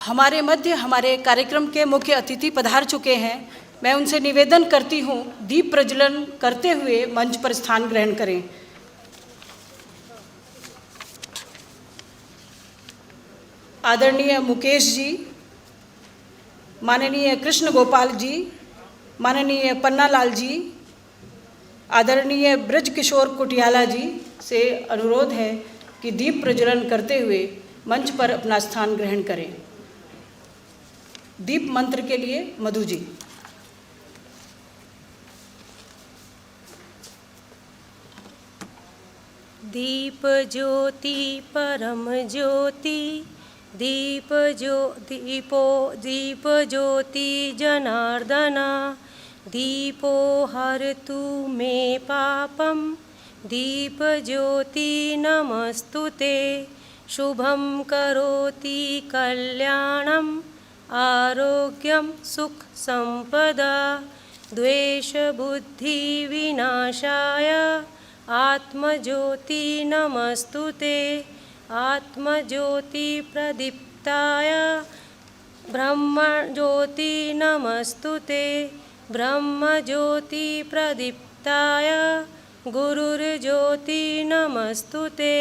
हमारे मध्य हमारे कार्यक्रम के मुख्य अतिथि पधार चुके हैं। मैं उनसे निवेदन करती हूँ दीप प्रज्वलन करते हुए मंच पर स्थान ग्रहण करें। आदरणीय मुकेश जी, माननीय कृष्ण गोपाल जी, माननीय पन्नालाल जी, आदरणीय ब्रज किशोर कुटियाला जी से अनुरोध है कि दीप प्रज्वलन करते हुए मंच पर अपना स्थान ग्रहण करें। दीप मंत्र के लिए मधु जी। दीप ज्योति परम ज्योति, दीप ज्योति जनार्दना, दीपो हरतु मे पापम, दीप ज्योति नमस्तुते, शुभं करोति कल्याणं, आरोग्यं सुख संपदा, द्वेष बुद्धि विनाशाय, आत्मज्योति नमस्तुते, आत्मज्योति प्रदीप्ताय, ब्रह्मज्योति नमस्तुते, ब्रह्मज्योति प्रदीप्ताय, गुरुर्ज्योति नमस्तुते।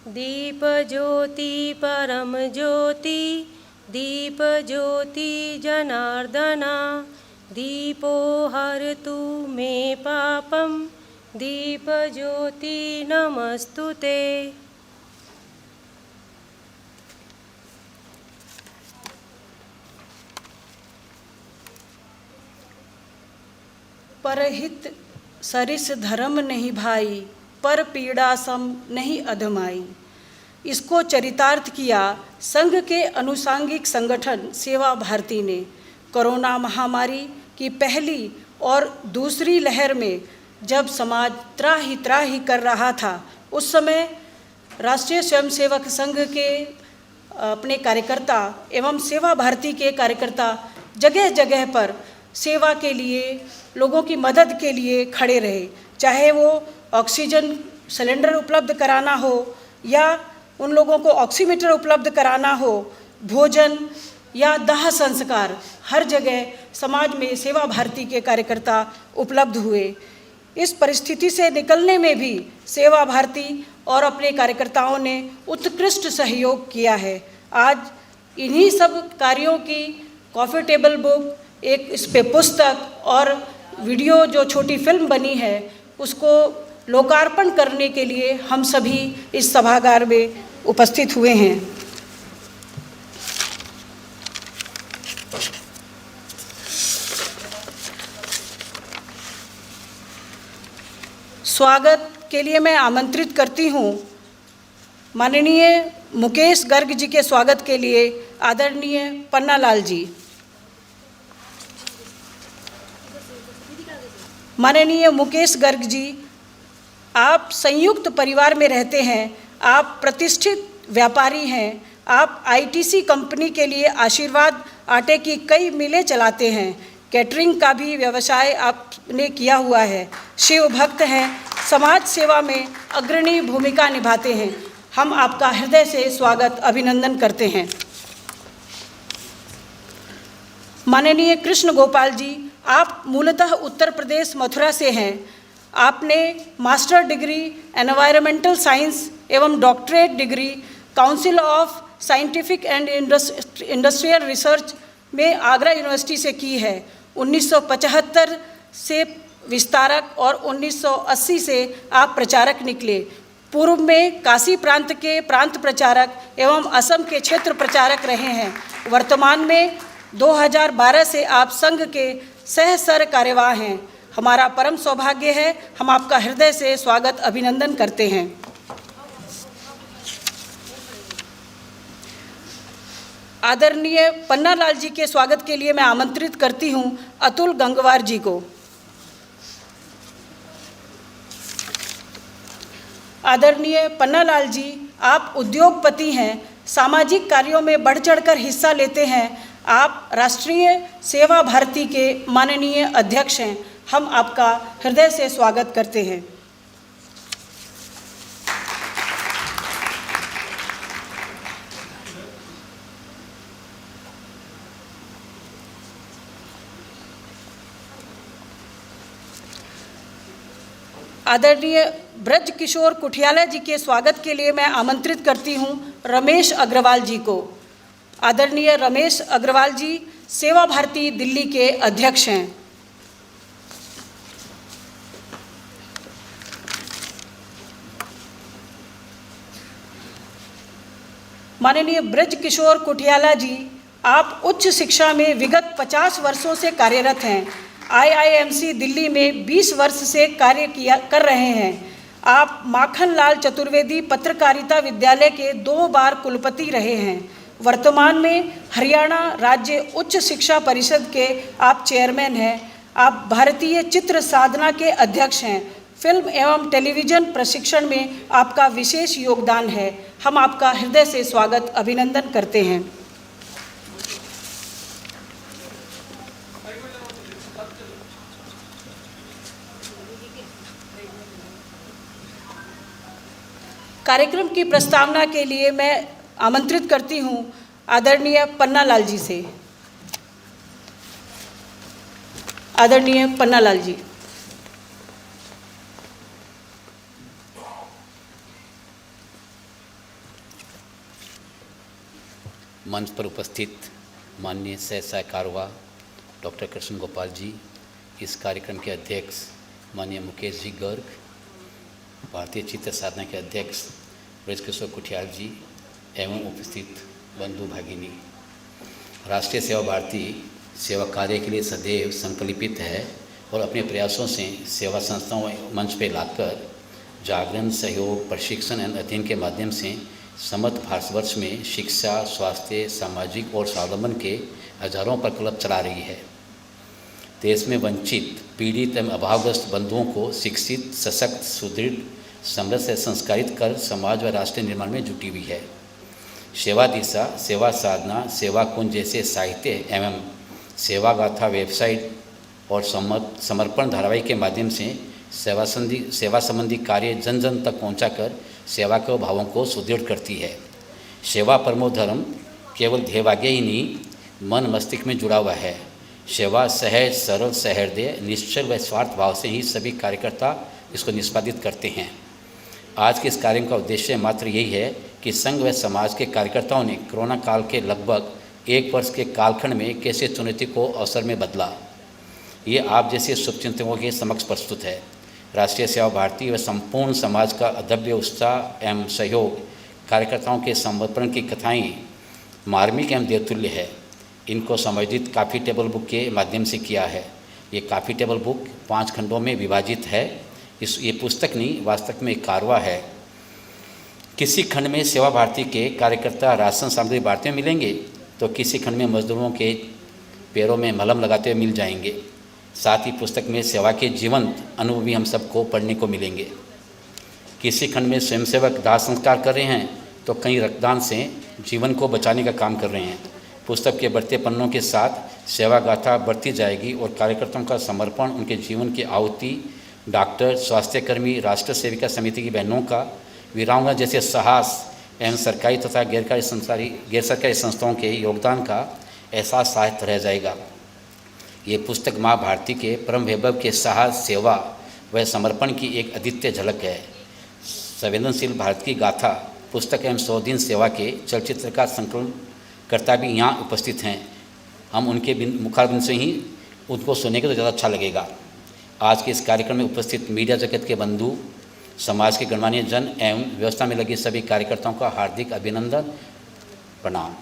दीप ज्योति परम ज्योति, दीप ज्योति जनार्दना, दीपो हरतु मे पापम, दीप ज्योति नमस्तुते। परहित सरिस धर्म नहीं भाई, पर पीड़ा सम नहीं अधमाई। इसको चरितार्थ किया संघ के अनुसांगिक संगठन सेवा भारती ने। कोरोना महामारी की पहली और दूसरी लहर में जब समाज त्राही कर रहा था, उस समय राष्ट्रीय स्वयंसेवक संघ के अपने कार्यकर्ता एवं सेवा भारती के कार्यकर्ता जगह जगह पर सेवा के लिए, लोगों की मदद के लिए खड़े रहे। चाहे वो ऑक्सीजन सिलेंडर उपलब्ध कराना हो या उन लोगों को ऑक्सीमीटर उपलब्ध कराना हो, भोजन या दाह संस्कार, हर जगह समाज में सेवा भारती के कार्यकर्ता उपलब्ध हुए। इस परिस्थिति से निकलने में भी सेवा भारती और अपने कार्यकर्ताओं ने उत्कृष्ट सहयोग किया है। आज इन्हीं सब कार्यों की कॉफ़ी टेबल बुक, एक इस पे पुस्तक और वीडियो जो छोटी फिल्म बनी है, उसको लोकार्पण करने के लिए हम सभी इस सभागार में उपस्थित हुए हैं। स्वागत के लिए मैं आमंत्रित करती हूँ माननीय मुकेश गर्ग जी के स्वागत के लिए आदरणीय पन्नालाल जी। माननीय मुकेश गर्ग जी, आप संयुक्त परिवार में रहते हैं, आप प्रतिष्ठित व्यापारी हैं, आप आईटीसी कंपनी के लिए आशीर्वाद आटे की कई मिलें चलाते हैं, कैटरिंग का भी व्यवसाय आपने किया हुआ है, शिव भक्त हैं, समाज सेवा में अग्रणी भूमिका निभाते हैं। हम आपका हृदय से स्वागत अभिनंदन करते हैं। माननीय कृष्ण गोपाल जी, आप मूलतः उत्तर प्रदेश मथुरा से हैं। आपने मास्टर डिग्री एनवायरमेंटल साइंस एवं doctorate degree council of scientific and industrial research में आगरा यूनिवर्सिटी से की है। 1975 से विस्तारक और 1980 से आप प्रचारक निकले। पूर्व में काशी प्रांत के प्रांत प्रचारक एवं असम के क्षेत्र प्रचारक रहे हैं। वर्तमान में 2012 से आप संघ के सह कार्यवाह हैं। हमारा परम सौभाग्य है, हम आपका हृदय से स्वागत अभिनंदन करते हैं। आदरणीय पन्नालाल जी के स्वागत के लिए मैं आमंत्रित करती हूं अतुल गंगवार जी को। आदरणीय पन्नालाल जी, आप उद्योगपति हैं, सामाजिक कार्यों में बढ़ चढ़कर हिस्सा लेते हैं। आप राष्ट्रीय सेवा भारती के माननीय अध्यक्ष हैं। हम आपका हृदय से स्वागत करते हैं। आदरणीय ब्रज किशोर कुठियाला जी के स्वागत के लिए मैं आमंत्रित करती हूँ रमेश अग्रवाल जी को। आदरणीय रमेश अग्रवाल जी सेवा भारती दिल्ली के अध्यक्ष हैं। माननीय ब्रज किशोर कुठियाला जी, आप उच्च शिक्षा में विगत 50 वर्षों से कार्यरत हैं। IIMC दिल्ली में 20 वर्ष से कार्य कर रहे हैं। आप माखन लाल चतुर्वेदी पत्रकारिता विद्यालय के 2 बार कुलपति रहे हैं। वर्तमान में हरियाणा राज्य उच्च शिक्षा परिषद के आप चेयरमैन हैं। आप भारतीय चित्र साधना के अध्यक्ष हैं। फिल्म एवं टेलीविज़न प्रशिक्षण में आपका विशेष योगदान है। हम आपका हृदय से स्वागत अभिनंदन करते हैं। कार्यक्रम की प्रस्तावना के लिए मैं आमंत्रित करती हूँ आदरणीय पन्नालाल जी से। आदरणीय पन्नालाल जी। मंच पर उपस्थित माननीय सह सहायकारवा डॉक्टर कृष्ण गोपाल जी, इस कार्यक्रम के अध्यक्ष माननीय मुकेश जी गर्ग, भारतीय चित्र साधना के अध्यक्ष ब्रज किशोर कुठियाल जी एवं उपस्थित बंधु भगिनी, राष्ट्रीय सेवा भारती सेवा कार्य के लिए सदैव संकल्पित है और अपने प्रयासों से सेवा संस्थाओं मंच पर लाकर जागरण, सहयोग, प्रशिक्षण एवं अध्ययन के माध्यम से समस्त भारतवर्ष में शिक्षा, स्वास्थ्य, सामाजिक और स्वावलंबन के हजारों प्रकल्प चला रही है। देश में वंचित, पीड़ित एवं अभावग्रस्त बंधुओं को शिक्षित, सशक्त, सुदृढ़, समृद्ध से संस्कारित कर समाज व राष्ट्र निर्माण में जुटी हुई है। सेवा दिशा, सेवा साधना, सेवा कुंज जैसे साहित्य एवं सेवा गाथा वेबसाइट और समर्पण धारावाहिक के माध्यम से सेवा संबंधी कार्य जन जन तक पहुंचाकर सेवा के भावों को सुदृढ़ करती है। सेवा परमो धर्म केवल ध्येयवाक्य ही नहीं, मन मस्तिष्क में जुड़ा हुआ है। सेवा सहज, सरल, सहृदय, निश्चल व स्वार्थ भाव से ही सभी कार्यकर्ता इसको निष्पादित करते हैं। आज के इस कार्य का उद्देश्य मात्र यही है कि संघ व समाज के कार्यकर्ताओं ने कोरोना काल के लगभग 1 वर्ष के कालखंड में कैसे चुनौती को अवसर में बदला, ये आप जैसे शुभचिंतकों के समक्ष प्रस्तुत है। राष्ट्रीय सेवा भारती व संपूर्ण समाज का अदम्य उत्साह एवं सहयोग, कार्यकर्ताओं के समर्पण की कथाएं मार्मिक एवं देवतुल्य है। इनको संवर्धित काफ़ी टेबल बुक के माध्यम से किया है। ये काफ़ी टेबल बुक 5 खंडों में विभाजित है। ये पुस्तक नहीं, वास्तव में एक कारवा है। किसी खंड में सेवा भारती के कार्यकर्ता राशन सामग्री बांटते हुए मिलेंगे तो किसी खंड में मजदूरों के पैरों में मलहम लगाते हुए मिल जाएंगे। साथ ही पुस्तक में सेवा के जीवंत अनुभव भी हम सबको पढ़ने को मिलेंगे। किसी खंड में स्वयंसेवक दाह संस्कार कर रहे हैं तो कई रक्तदान से जीवन को बचाने का काम कर रहे हैं। पुस्तक के बढ़ते पन्नों के साथ सेवा गाथा बढ़ती जाएगी और कार्यकर्ताओं का समर्पण, उनके जीवन की आहुति, डॉक्टर, स्वास्थ्यकर्मी, राष्ट्र सेविका समिति की बहनों का, वीरांगना जैसे साहस एवं सरकारी तथा गैर सरकारी संस्थाओं के योगदान का एहसास साहित्य रह जाएगा। ये पुस्तक माँ भारती के परम वैभव के साहस, सेवा व समर्पण की एक अद्वितीय झलक है। संवेदनशील भारत की गाथा पुस्तक एवं 100 दिन सेवा के चलचित्र का संकलन करता भी यहाँ उपस्थित हैं। हम उनके मुखारबिंद से ही उनको सुनेंगे तो ज़्यादा अच्छा लगेगा। आज के इस कार्यक्रम में उपस्थित मीडिया जगत के बंधु, समाज के गणमान्य जन एवं व्यवस्था में लगे सभी कार्यकर्ताओं का हार्दिक अभिनंदन, प्रणाम।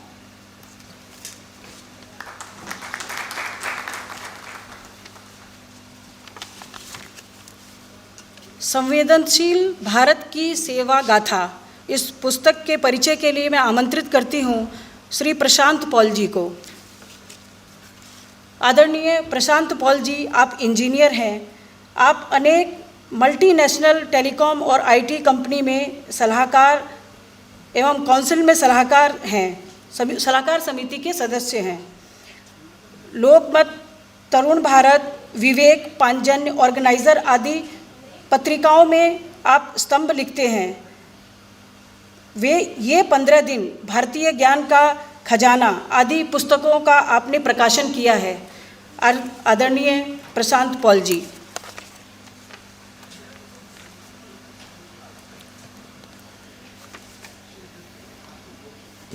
संवेदनशील भारत की सेवा गाथा, इस पुस्तक के परिचय के लिए मैं आमंत्रित करती हूँ श्री प्रशांत पॉल जी को। आदरणीय प्रशांत पॉल जी, आप इंजीनियर हैं। आप अनेक मल्टीनेशनल टेलीकॉम और आईटी कंपनी में सलाहकार एवं काउंसिल में सलाहकार हैं, सभी सलाहकार समिति के सदस्य हैं। लोकमत, तरुण भारत, विवेक, पांचजन्य, ऑर्गेनाइजर आदि पत्रिकाओं में आप स्तंभ लिखते हैं। ये 15 दिन, भारतीय ज्ञान का खजाना आदि पुस्तकों का आपने प्रकाशन किया है। आदरणीय प्रशांत पॉल जी।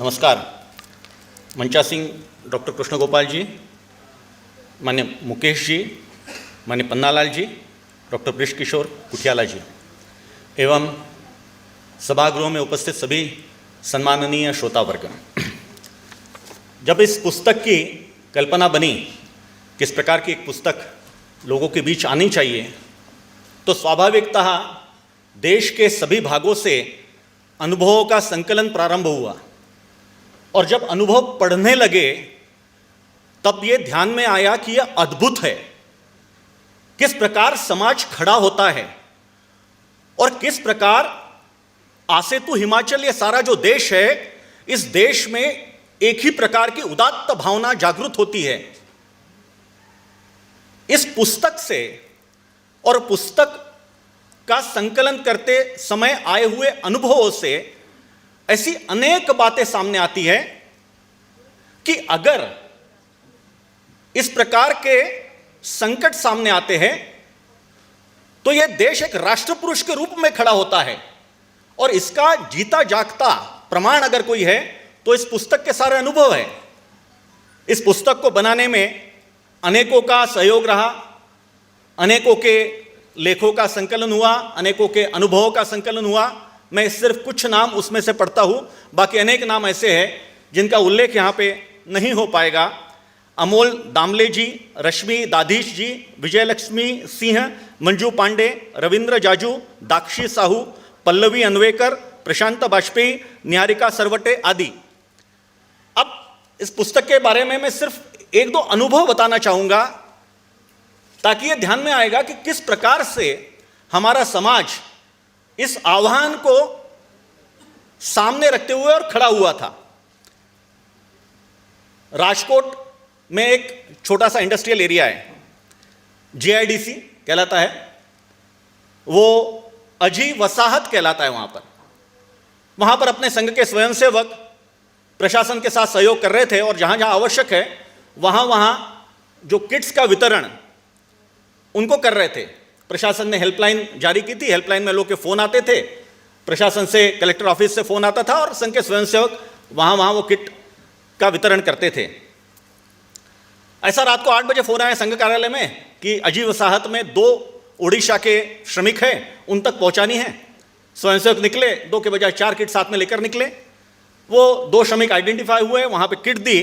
नमस्कार। मंचा सिंह, डॉक्टर कृष्ण गोपाल जी, मान्य मुकेश जी, मान्य पन्नालाल जी, डॉक्टर बृष किशोर कुठियाला जी एवं सभागृह में उपस्थित सभी सम्माननीय श्रोतावर्ग, जब इस पुस्तक की कल्पना बनी किस प्रकार की एक पुस्तक लोगों के बीच आनी चाहिए, तो स्वाभाविकतः देश के सभी भागों से अनुभवों का संकलन प्रारंभ हुआ और जब अनुभव पढ़ने लगे तब ये ध्यान में आया कि यह अद्भुत है, किस प्रकार समाज खड़ा होता है और किस प्रकार आसेतु हिमाचल, ये सारा जो देश है, इस देश में एक ही प्रकार की उदात्त भावना जागृत होती है। इस पुस्तक से और पुस्तक का संकलन करते समय आए हुए अनुभवों से ऐसी अनेक बातें सामने आती है कि अगर इस प्रकार के संकट सामने आते हैं तो यह देश एक राष्ट्र पुरुष के रूप में खड़ा होता है और इसका जीता जागता प्रमाण अगर कोई है तो इस पुस्तक के सारे अनुभव है। इस पुस्तक को बनाने में अनेकों का सहयोग रहा, अनेकों के लेखों का संकलन हुआ, अनेकों के अनुभवों का संकलन हुआ। मैं सिर्फ कुछ नाम उसमें से पढ़ता हूं, बाकी अनेक नाम ऐसे हैं जिनका उल्लेख यहां पे नहीं हो पाएगा। अमोल दामले जी, रश्मि दाधीश जी, विजयलक्ष्मी सिंह, मंजू पांडे, रविंद्र जाजू, दाक्षी साहू, पल्लवी अन्वेकर, प्रशांत बाजपेयी, निहारिका सरवटे आदि। अब इस पुस्तक के बारे में मैं सिर्फ एक दो अनुभव बताना चाहूंगा ताकि यह ध्यान में आएगा कि किस प्रकार से हमारा समाज इस आह्वान को सामने रखते हुए और खड़ा हुआ था। राजकोट में एक छोटा सा इंडस्ट्रियल एरिया है, जीआईडीसी कहलाता है, वो अजी वसाहत कहलाता है। वहां पर अपने संघ के स्वयंसेवक प्रशासन के साथ सहयोग कर रहे थे और जहां जहां आवश्यक है वहां जो किट्स का वितरण उनको कर रहे थे। प्रशासन ने हेल्पलाइन जारी की थी, हेल्पलाइन में लोग के फोन आते थे, प्रशासन से, कलेक्टर ऑफिस से फोन आता था और संघ के स्वयंसेवक वहां वो किट का वितरण करते थे। ऐसा रात को 8 बजे फोन आया संघ कार्यालय में कि अजी वसाहत में 2 उड़ीसा के श्रमिक हैं, उन तक पहुंचानी है। स्वयंसेवक निकले, 2 के बजाय 4 किट साथ में लेकर निकले। वो 2 श्रमिक आइडेंटिफाई हुए, वहां पे किट दी।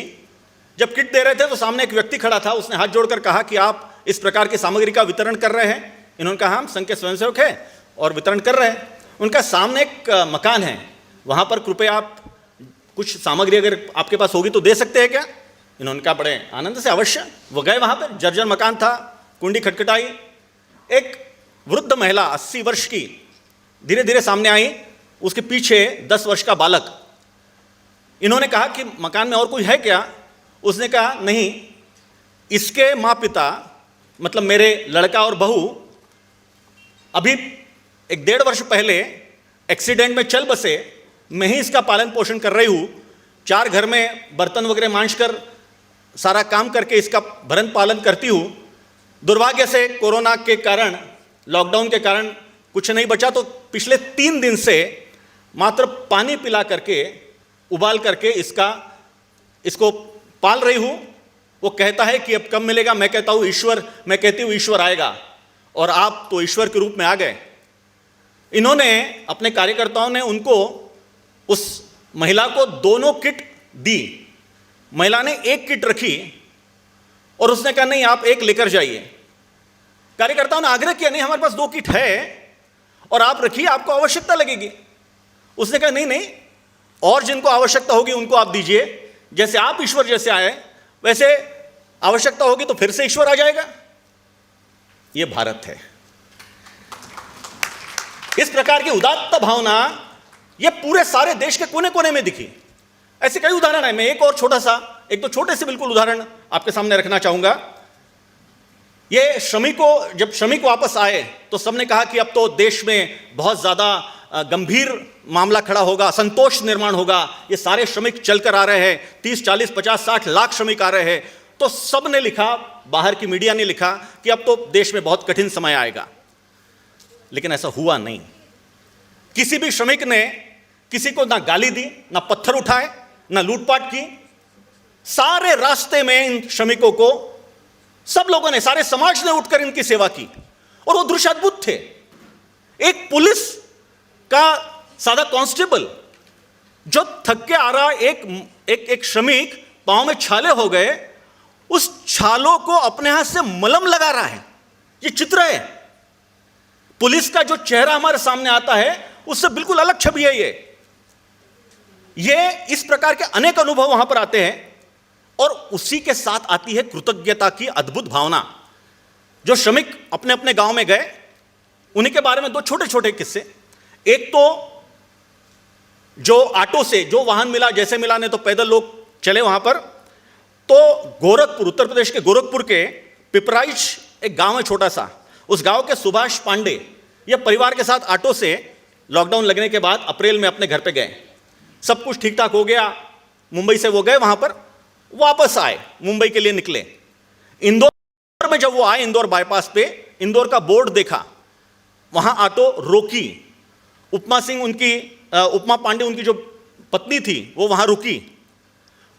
जब किट दे रहे थे तो सामने एक व्यक्ति खड़ा था, उसने हाथ जोड़कर कहा कि आप इस प्रकार की सामग्री का वितरण कर रहे हैं। इन्होंने कहा हम संघ के स्वयंसेवक हैं और वितरण कर रहे हैं। उनका सामने एक मकान है, वहां पर कृपया आप कुछ सामग्री अगर आपके पास होगी तो दे सकते हैं क्या? इन्होंने कहा बड़े आनंद से, अवश्य। वो गए, वहां पर जर्जर मकान था, कुंडी खटखटाई। एक वृद्ध महिला 80 वर्ष की धीरे धीरे सामने आई, उसके पीछे 10 वर्ष का बालक। इन्होंने कहा कि मकान में और कोई है क्या? उसने कहा नहीं, इसके माँ पिता मतलब मेरे लड़का और बहू अभी 1-1.5 वर्ष पहले एक्सीडेंट में चल बसे, मैं ही इसका पालन पोषण कर रही हूँ। 4 घर में बर्तन वगैरह मांज कर सारा काम करके इसका भरण पालन करती हूँ। दुर्भाग्य से कोरोना के कारण, लॉकडाउन के कारण कुछ नहीं बचा, तो पिछले 3 दिन से मात्र पानी पिला करके, उबाल करके इसको पाल रही हूँ। वो कहता है कि अब कब मिलेगा, मैं कहता हूँ ईश्वर, मैं कहती हूँ ईश्वर आएगा, और आप तो ईश्वर के रूप में आ गए। इन्होंने, अपने कार्यकर्ताओं ने उनको, उस महिला को 2 किट दी। महिला ने 1 किट रखी और उसने कहा नहीं आप 1 लेकर जाइए। कार्यकर्ताओं ने आग्रह किया नहीं हमारे पास 2 किट है और आप रखिए, आपको आवश्यकता लगेगी। उसने कहा नहीं, और जिनको आवश्यकता होगी उनको आप दीजिए, जैसे आप ईश्वर जैसे आए वैसे आवश्यकता होगी तो फिर से ईश्वर आ जाएगा। यह भारत है। इस प्रकार की उदात्त भावना यह पूरे सारे देश के कोने कोने में दिखी। ऐसे कई उदाहरण है। मैं एक और एक तो छोटे से बिल्कुल उदाहरण आपके सामने रखना चाहूंगा। ये जब श्रमिक वापस आए तो सबने कहा कि अब तो देश में बहुत ज्यादा गंभीर मामला खड़ा होगा, असंतोष निर्माण होगा। ये सारे श्रमिक चलकर आ रहे हैं, 30, 40, 50, 60 लाख श्रमिक आ रहे हैं। तो सब ने लिखा, बाहर की मीडिया ने लिखा कि अब तो देश में बहुत कठिन समय आएगा। लेकिन ऐसा हुआ नहीं। किसी भी श्रमिक ने किसी को ना गाली दी, ना पत्थर उठाए, ना लूटपाट की। सारे रास्ते में इन श्रमिकों को सब लोगों ने, सारे समाज ने उठकर इनकी सेवा की और वो दृश्य अद्भुत थे। एक पुलिस का सादा कांस्टेबल जो थक के आ रहा, एक श्रमिक पांव में छाले हो गए, उस छालों को अपने हाथ से मलम लगा रहा है। ये चित्र है। पुलिस का जो चेहरा हमारे सामने आता है उससे बिल्कुल अलग छवि है ये इस प्रकार के अनेक अनुभव वहां पर आते हैं और उसी के साथ आती है कृतज्ञता की अद्भुत भावना। जो श्रमिक अपने अपने गांव में गए, उन्हीं के बारे में दो छोटे छोटे किस्से। एक तो जो ऑटो से जो वाहन मिला, जैसे मिला, नहीं तो पैदल लोग चले वहां पर, तो गोरखपुर, उत्तर प्रदेश के गोरखपुर के पिपराइच एक गांव है छोटा सा, उस गांव के सुभाष पांडे ये परिवार के साथ ऑटो से लॉकडाउन लगने के बाद अप्रैल में अपने घर पे गए। सब कुछ ठीक ठाक हो गया, मुंबई से वो गए वहां पर, वापस आए, मुंबई के लिए निकले। इंदौर में जब वो आए, इंदौर बाईपास पे इंदौर का बोर्ड देखा, वहां ऑटो रोकी। उपमा पांडे उनकी जो पत्नी थी वो वहां रुकी।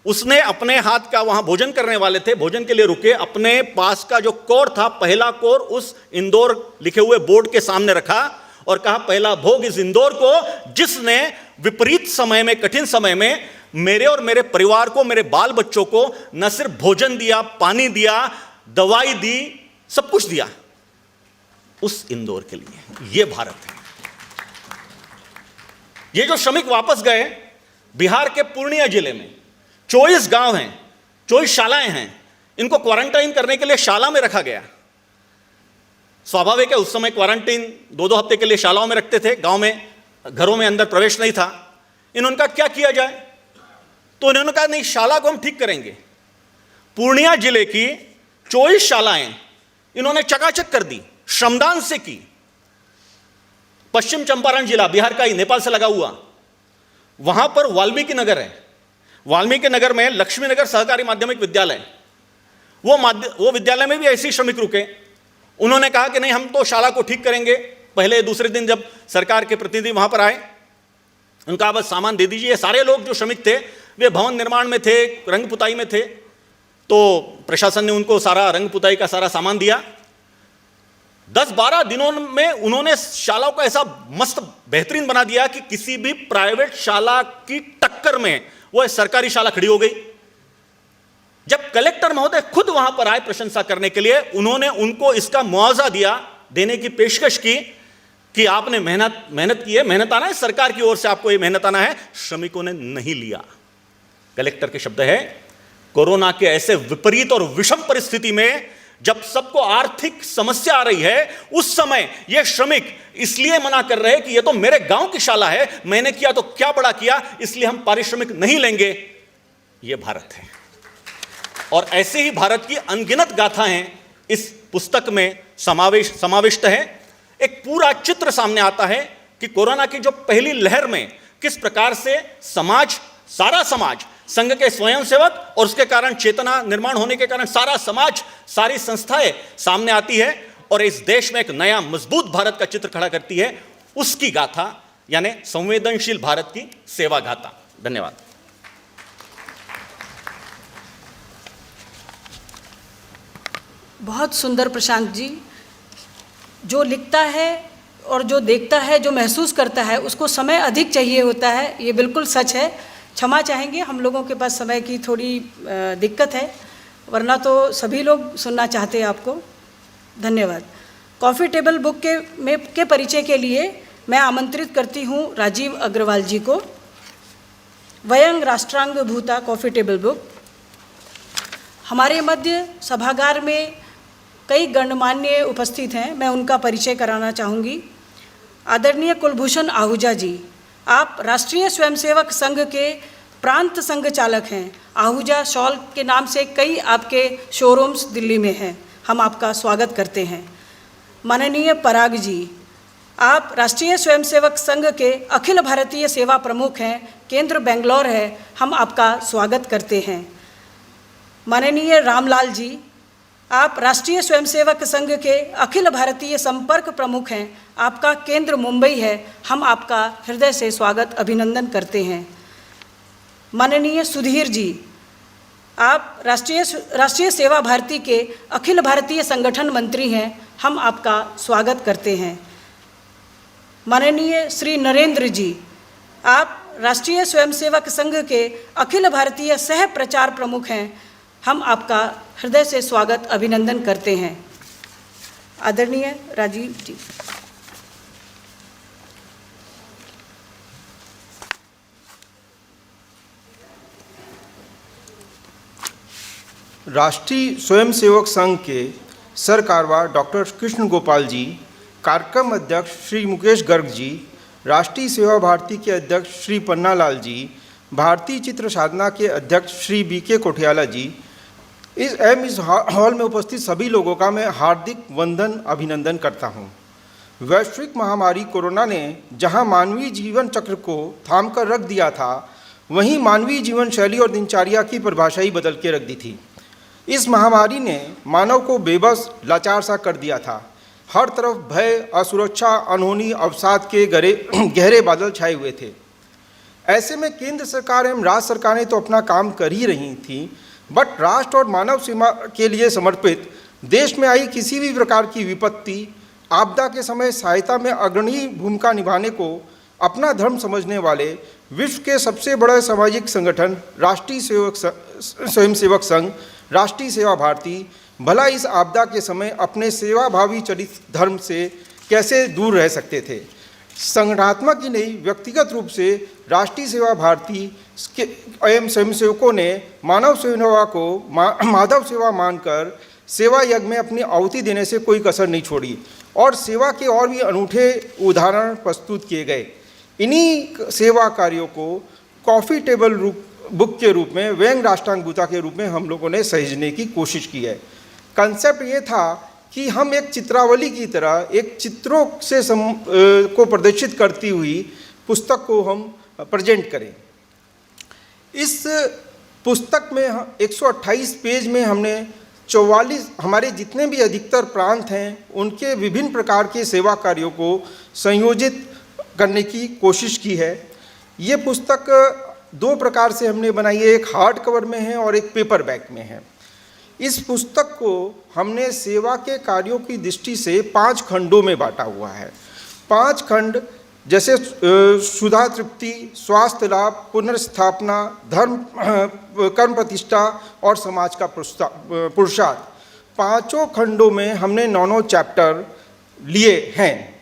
उसने अपने हाथ का, वहां भोजन करने वाले थे, भोजन के लिए रुके, अपने पास का जो कोर था, पहला कोर उस इंदौर लिखे हुए बोर्ड के सामने रखा और कहा, पहला भोग इस इंदौर को जिसने विपरीत समय में, कठिन समय में मेरे और मेरे परिवार को, मेरे बाल बच्चों को न सिर्फ भोजन दिया, पानी दिया, दवाई दी, सब कुछ दिया, उस इंदौर के लिए। यह भारत है। ये जो श्रमिक वापस गए, बिहार के पूर्णिया जिले में 24 गांव हैं, 24 शालाएं हैं, इनको क्वारंटाइन करने के लिए शाला में रखा गया। स्वाभाविक है, उस समय क्वारंटाइन 2-2 हफ्ते के लिए शालाओं में रखते थे, गांव में, घरों में अंदर प्रवेश नहीं था। इन्होंने कहा क्या किया जाए, तो इन्होंने कहा नहीं, शाला को हम ठीक करेंगे। पूर्णिया जिले की 24 शालाएं इन्होंने चकाचक कर दी, श्रमदान से की। पश्चिम चंपारण जिला, बिहार का ही, नेपाल से लगा हुआ, वहां पर वाल्मीकि नगर है। वाल्मीकि नगर में लक्ष्मी नगर सहकारी माध्यमिक विद्यालय, वो विद्यालय में भी ऐसे ही श्रमिक रुके। उन्होंने कहा कि नहीं, हम तो शाला को ठीक करेंगे। पहले दूसरे दिन जब सरकार के प्रतिनिधि वहां पर आए, उनका बस सामान दे दीजिए। सारे लोग जो श्रमिक थे वे भवन निर्माण में थे, रंग पुताई में थे, तो प्रशासन ने उनको सारा रंग पुताई का सारा सामान दिया। 10-12 दिनों में उन्होंने शालाओं को ऐसा मस्त बेहतरीन बना दिया कि किसी भी प्राइवेट शाला की टक्कर में वो सरकारी शाला खड़ी हो गई। जब कलेक्टर महोदय खुद वहां पर आए प्रशंसा करने के लिए, उन्होंने उनको इसका मुआवजा दिया, देने की पेशकश की कि आपने मेहनत की है, मेहनत आना है, सरकार की ओर से आपको ये मेहनत आना है। श्रमिकों ने नहीं लिया। कलेक्टर के शब्द है, कोरोना के ऐसे विपरीत और विषम परिस्थिति में जब सबको आर्थिक समस्या आ रही है, उस समय ये श्रमिक इसलिए मना कर रहे हैं कि ये तो मेरे गांव की शाला है, मैंने किया तो क्या बड़ा किया, इसलिए हम पारिश्रमिक नहीं लेंगे। ये भारत है। और ऐसे ही भारत की अनगिनत गाथाएं इस पुस्तक में समाविष्ट है। एक पूरा चित्र सामने आता है कि कोरोना की जो पहली लहर में किस प्रकार से समाज, सारा समाज, संघ के स्वयंसेवक और उसके कारण चेतना निर्माण होने के कारण सारा समाज, सारी संस्थाएं सामने आती है और इस देश में एक नया मजबूत भारत का चित्र खड़ा करती है। उसकी गाथा, यानी संवेदनशील भारत की सेवा गाथा। धन्यवाद। बहुत सुंदर प्रशांत जी। जो लिखता है और जो देखता है, जो महसूस करता है, उसको समय अधिक चाहिए होता है, ये बिल्कुल सच है। क्षमा चाहेंगे, हम लोगों के पास समय की थोड़ी दिक्कत है, वरना तो सभी लोग सुनना चाहते हैं आपको। धन्यवाद। कॉफ़ी टेबल बुक के परिचय के लिए मैं आमंत्रित करती हूँ राजीव अग्रवाल जी को। वयं राष्ट्रांग भूता कॉफ़ी टेबल बुक। हमारे मध्य सभागार में कई गणमान्य उपस्थित हैं, मैं उनका परिचय कराना चाहूँगी। आदरणीय कुलभूषण आहूजा जी, आप राष्ट्रीय स्वयंसेवक संघ के प्रांत संघ चालक हैं। आहूजा शॉल के नाम से कई आपके शोरूम्स दिल्ली में हैं, हम आपका स्वागत करते हैं। माननीय पराग जी, आप राष्ट्रीय स्वयंसेवक संघ के अखिल भारतीय सेवा प्रमुख हैं, केंद्र बेंगलोर है, हम आपका स्वागत करते हैं। माननीय रामलाल जी, आप राष्ट्रीय स्वयंसेवक संघ के अखिल भारतीय संपर्क प्रमुख हैं, आपका केंद्र मुंबई है, हम आपका हृदय से स्वागत, अभिनंदन करते हैं। माननीय सुधीर जी, आप राष्ट्रीय सेवा भारती के अखिल भारतीय संगठन मंत्री हैं, हम आपका स्वागत करते हैं। माननीय श्री नरेंद्र जी, आप राष्ट्रीय स्वयंसेवक संघ के अखिल भारतीय सह प्रचार प्रमुख हैं, हम आपका हृदय से स्वागत अभिनंदन करते हैं। आदरणीय राजीव जी। राष्ट्रीय स्वयंसेवक संघ के सरकारवा डॉक्टर कृष्ण गोपाल जी, कार्यक्रम अध्यक्ष श्री मुकेश गर्ग जी, राष्ट्रीय सेवा भारती के अध्यक्ष श्री पन्नालाल जी, भारतीय चित्र साधना के अध्यक्ष श्री बीके कोठियाला जी, इस हॉल में उपस्थित सभी लोगों का मैं हार्दिक वंदन अभिनंदन करता हूँ। वैश्विक महामारी कोरोना ने जहाँ मानवीय जीवन चक्र को थाम कर रख दिया था, वहीं मानवीय जीवन शैली और दिनचर्या की परिभाषा ही बदल के रख दी थी। इस महामारी ने मानव को बेबस लाचार सा कर दिया था। हर तरफ भय, असुरक्षा, अनहोनी, अवसाद के गहरे बादल छाए हुए थे। ऐसे में केंद्र सरकार एवं राज्य सरकारें तो अपना काम कर ही रही थीं, बट राष्ट्र और मानव सेवा के लिए समर्पित देश में आई किसी भी प्रकार की विपत्ति, आपदा के समय सहायता में अग्रणी भूमिका निभाने को अपना धर्म समझने वाले विश्व के सबसे बड़े सामाजिक संगठन राष्ट्रीय स्वयंसेवक संघ, राष्ट्रीय सेवा भारती, भला इस आपदा के समय अपने सेवाभावी चरित धर्म से कैसे दूर रह सकते थे। संगठनात्मक ही नहीं, व्यक्तिगत रूप से राष्ट्रीय सेवा भारती एवं स्वयंसेवकों ने मानव सेवा को माधव सेवा मानकर सेवा यज्ञ में अपनी आहुति देने से कोई कसर नहीं छोड़ी और सेवा के और भी अनूठे उदाहरण प्रस्तुत किए गए। इन्हीं सेवा कार्यों को कॉफ़ी टेबल बुक के रूप में, व्यंग राष्ट्रांगभूता के रूप में हम लोगों ने सहेजने की कोशिश की है। कंसेप्ट ये था कि हम एक चित्रावली की तरह एक चित्रों से को प्रदर्शित करती हुई पुस्तक को हम प्रेजेंट करें। इस पुस्तक में 128 पेज में हमने 44 हमारे जितने भी अधिकतर प्रांत हैं उनके विभिन्न प्रकार के सेवा कार्यों को संयोजित करने की कोशिश की है। ये पुस्तक दो प्रकार से हमने बनाई है, एक हार्ड कवर में है और एक पेपर बैक में है। इस पुस्तक को हमने सेवा के कार्यों की दृष्टि से 5 खंडों में बांटा हुआ है। 5 खंड जैसे सुधा तृप्ति, स्वास्थ्य लाभ, पुनर्स्थापना, धर्म, कर्म प्रतिष्ठा और समाज का पुरुषार्थ, 5 खंडों में हमने 9 चैप्टर लिए हैं।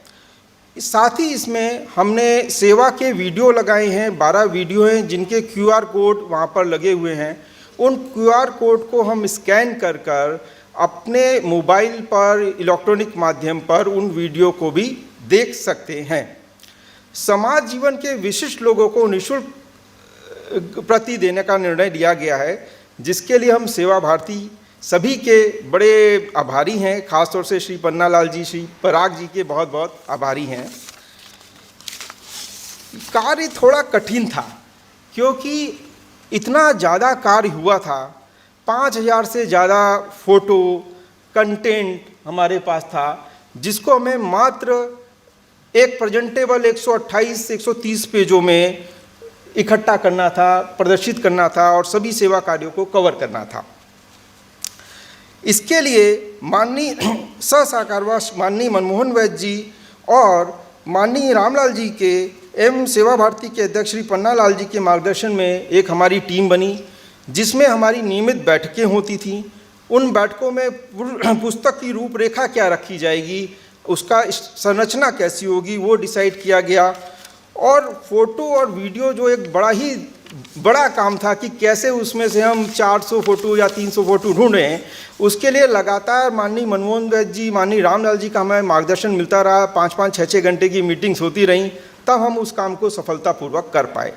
साथ ही इसमें हमने सेवा के वीडियो लगाए हैं, 12 वीडियो हैं जिनके QR कोड वहाँ पर लगे हुए हैं। उन QR कोड को हम स्कैन कर अपने मोबाइल पर, इलेक्ट्रॉनिक माध्यम पर उन वीडियो को भी देख सकते हैं। समाज जीवन के विशिष्ट लोगों को निःशुल्क प्रति देने का निर्णय लिया गया है, जिसके लिए हम सेवा भारती सभी के बड़े आभारी हैं। खासतौर से श्री पन्नालाल जी, श्री पराग जी के बहुत बहुत आभारी हैं। कार्य थोड़ा कठिन था क्योंकि इतना ज़्यादा कार्य हुआ था। 5000 से ज़्यादा फोटो कंटेंट हमारे पास था, जिसको हमें मात्र एक प्रेजेंटेबल 128-130 पेजों में इकट्ठा करना था, प्रदर्शित करना था और सभी सेवा कार्यों को कवर करना था। इसके लिए माननीय सहसाकारवास माननीय मनमोहन वैद्य जी और माननीय रामलाल जी के एवं सेवा भारती के अध्यक्ष श्री पन्नालाल जी के मार्गदर्शन में एक हमारी टीम बनी, जिसमें हमारी नियमित बैठकें होती थीं। उन बैठकों में पुस्तक की रूपरेखा क्या रखी जाएगी, उसका संरचना कैसी होगी, वो डिसाइड किया गया। और फोटो और वीडियो जो एक बड़ा काम था कि कैसे उसमें से हम 400 फोटो या 300 फोटो ढूंढें, उसके लिए लगातार माननीय मनमोहन वैद्य जी, माननीय रामलाल जी का हमें मार्गदर्शन मिलता रहा। 5-5, 6-6 घंटे की मीटिंग्स होती रहीं, तब हम उस काम को सफलतापूर्वक कर पाए।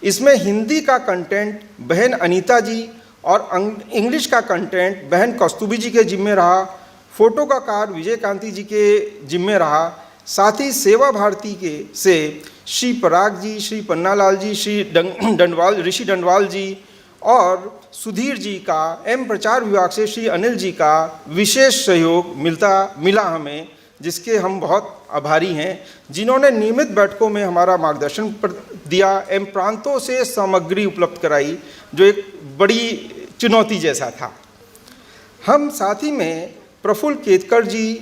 इसमें हिंदी का कंटेंट बहन अनीता जी और इंग्लिश का कंटेंट बहन कस्तूरी जी के जिम्मे रहा। फोटो का कार्य विजय कांति जी के जिम्मे रहा। साथ ही सेवा भारती के से श्री पराग जी, श्री पन्नालाल जी, श्री ऋषि डंडवाल जी और सुधीर जी का एवं प्रचार विभाग से श्री अनिल जी का विशेष सहयोग मिला हमें, जिसके हम बहुत आभारी हैं, जिन्होंने नियमित बैठकों में हमारा मार्गदर्शन दिया एवं प्रांतों से सामग्री उपलब्ध कराई, जो एक बड़ी चुनौती जैसा था। हम साथ ही में प्रफुल्ल केतकर जी,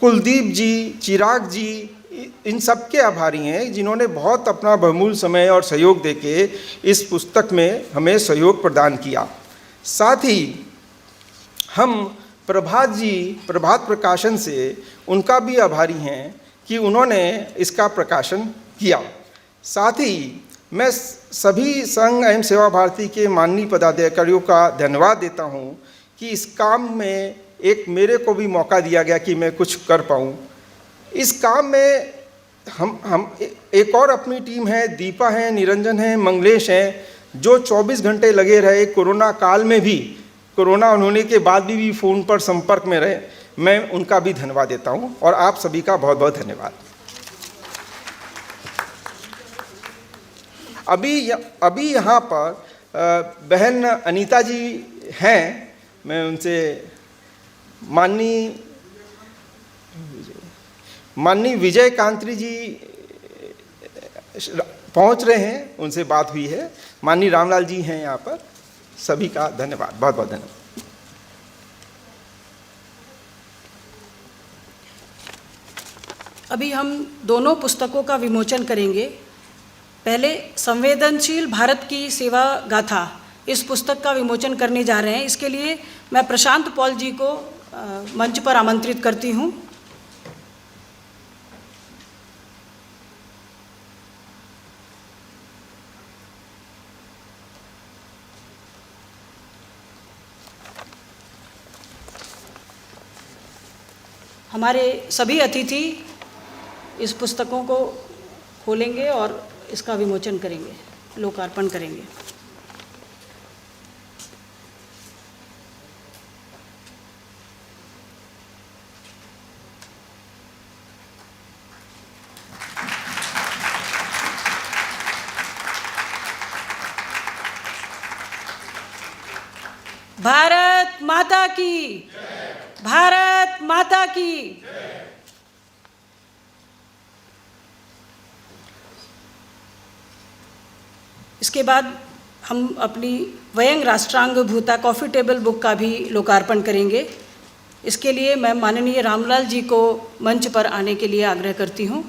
कुलदीप जी, चिराग जी, इन सब के आभारी हैं जिन्होंने बहुत अपना बहुमूल्य समय और सहयोग देके इस पुस्तक में हमें सहयोग प्रदान किया। साथ ही हम प्रभात जी, प्रभात प्रकाशन से उनका भी आभारी हैं कि उन्होंने इसका प्रकाशन किया। साथ ही मैं सभी संघ एवं सेवा भारती के माननीय पदाधिकारियों का धन्यवाद देता हूं कि इस काम में एक मेरे को भी मौका दिया गया कि मैं कुछ कर पाऊं। इस काम में हम एक और अपनी टीम है, दीपा है, निरंजन है, मंगलेश हैं, जो 24 घंटे लगे रहे कोरोना काल में भी, कोरोना होने के बाद भी फ़ोन पर संपर्क में रहे। मैं उनका भी धन्यवाद देता हूं और आप सभी का बहुत बहुत धन्यवाद। अभी यहाँ पर बहन अनीता जी हैं, मैं उनसे माननीय विजय कांत्री जी पहुंच रहे हैं, उनसे बात हुई है। माननीय रामलाल जी हैं यहाँ पर। सभी का धन्यवाद, बहुत बहुत धन्यवाद। अभी हम दोनों पुस्तकों का विमोचन करेंगे। पहले संवेदनशील भारत की सेवा गाथा, इस पुस्तक का विमोचन करने जा रहे हैं। इसके लिए मैं प्रशांत पॉल जी को मंच पर आमंत्रित करती हूँ। हमारे सभी अतिथि इस पुस्तकों को खोलेंगे और इसका विमोचन करेंगे, लोकार्पण करेंगे। भारत माता की, भारत माता की। इसके बाद हम अपनी वयंग राष्ट्रांग भूता कॉफ़ी टेबल बुक का भी लोकार्पण करेंगे। इसके लिए मैं माननीय रामलाल जी को मंच पर आने के लिए आग्रह करती हूँ।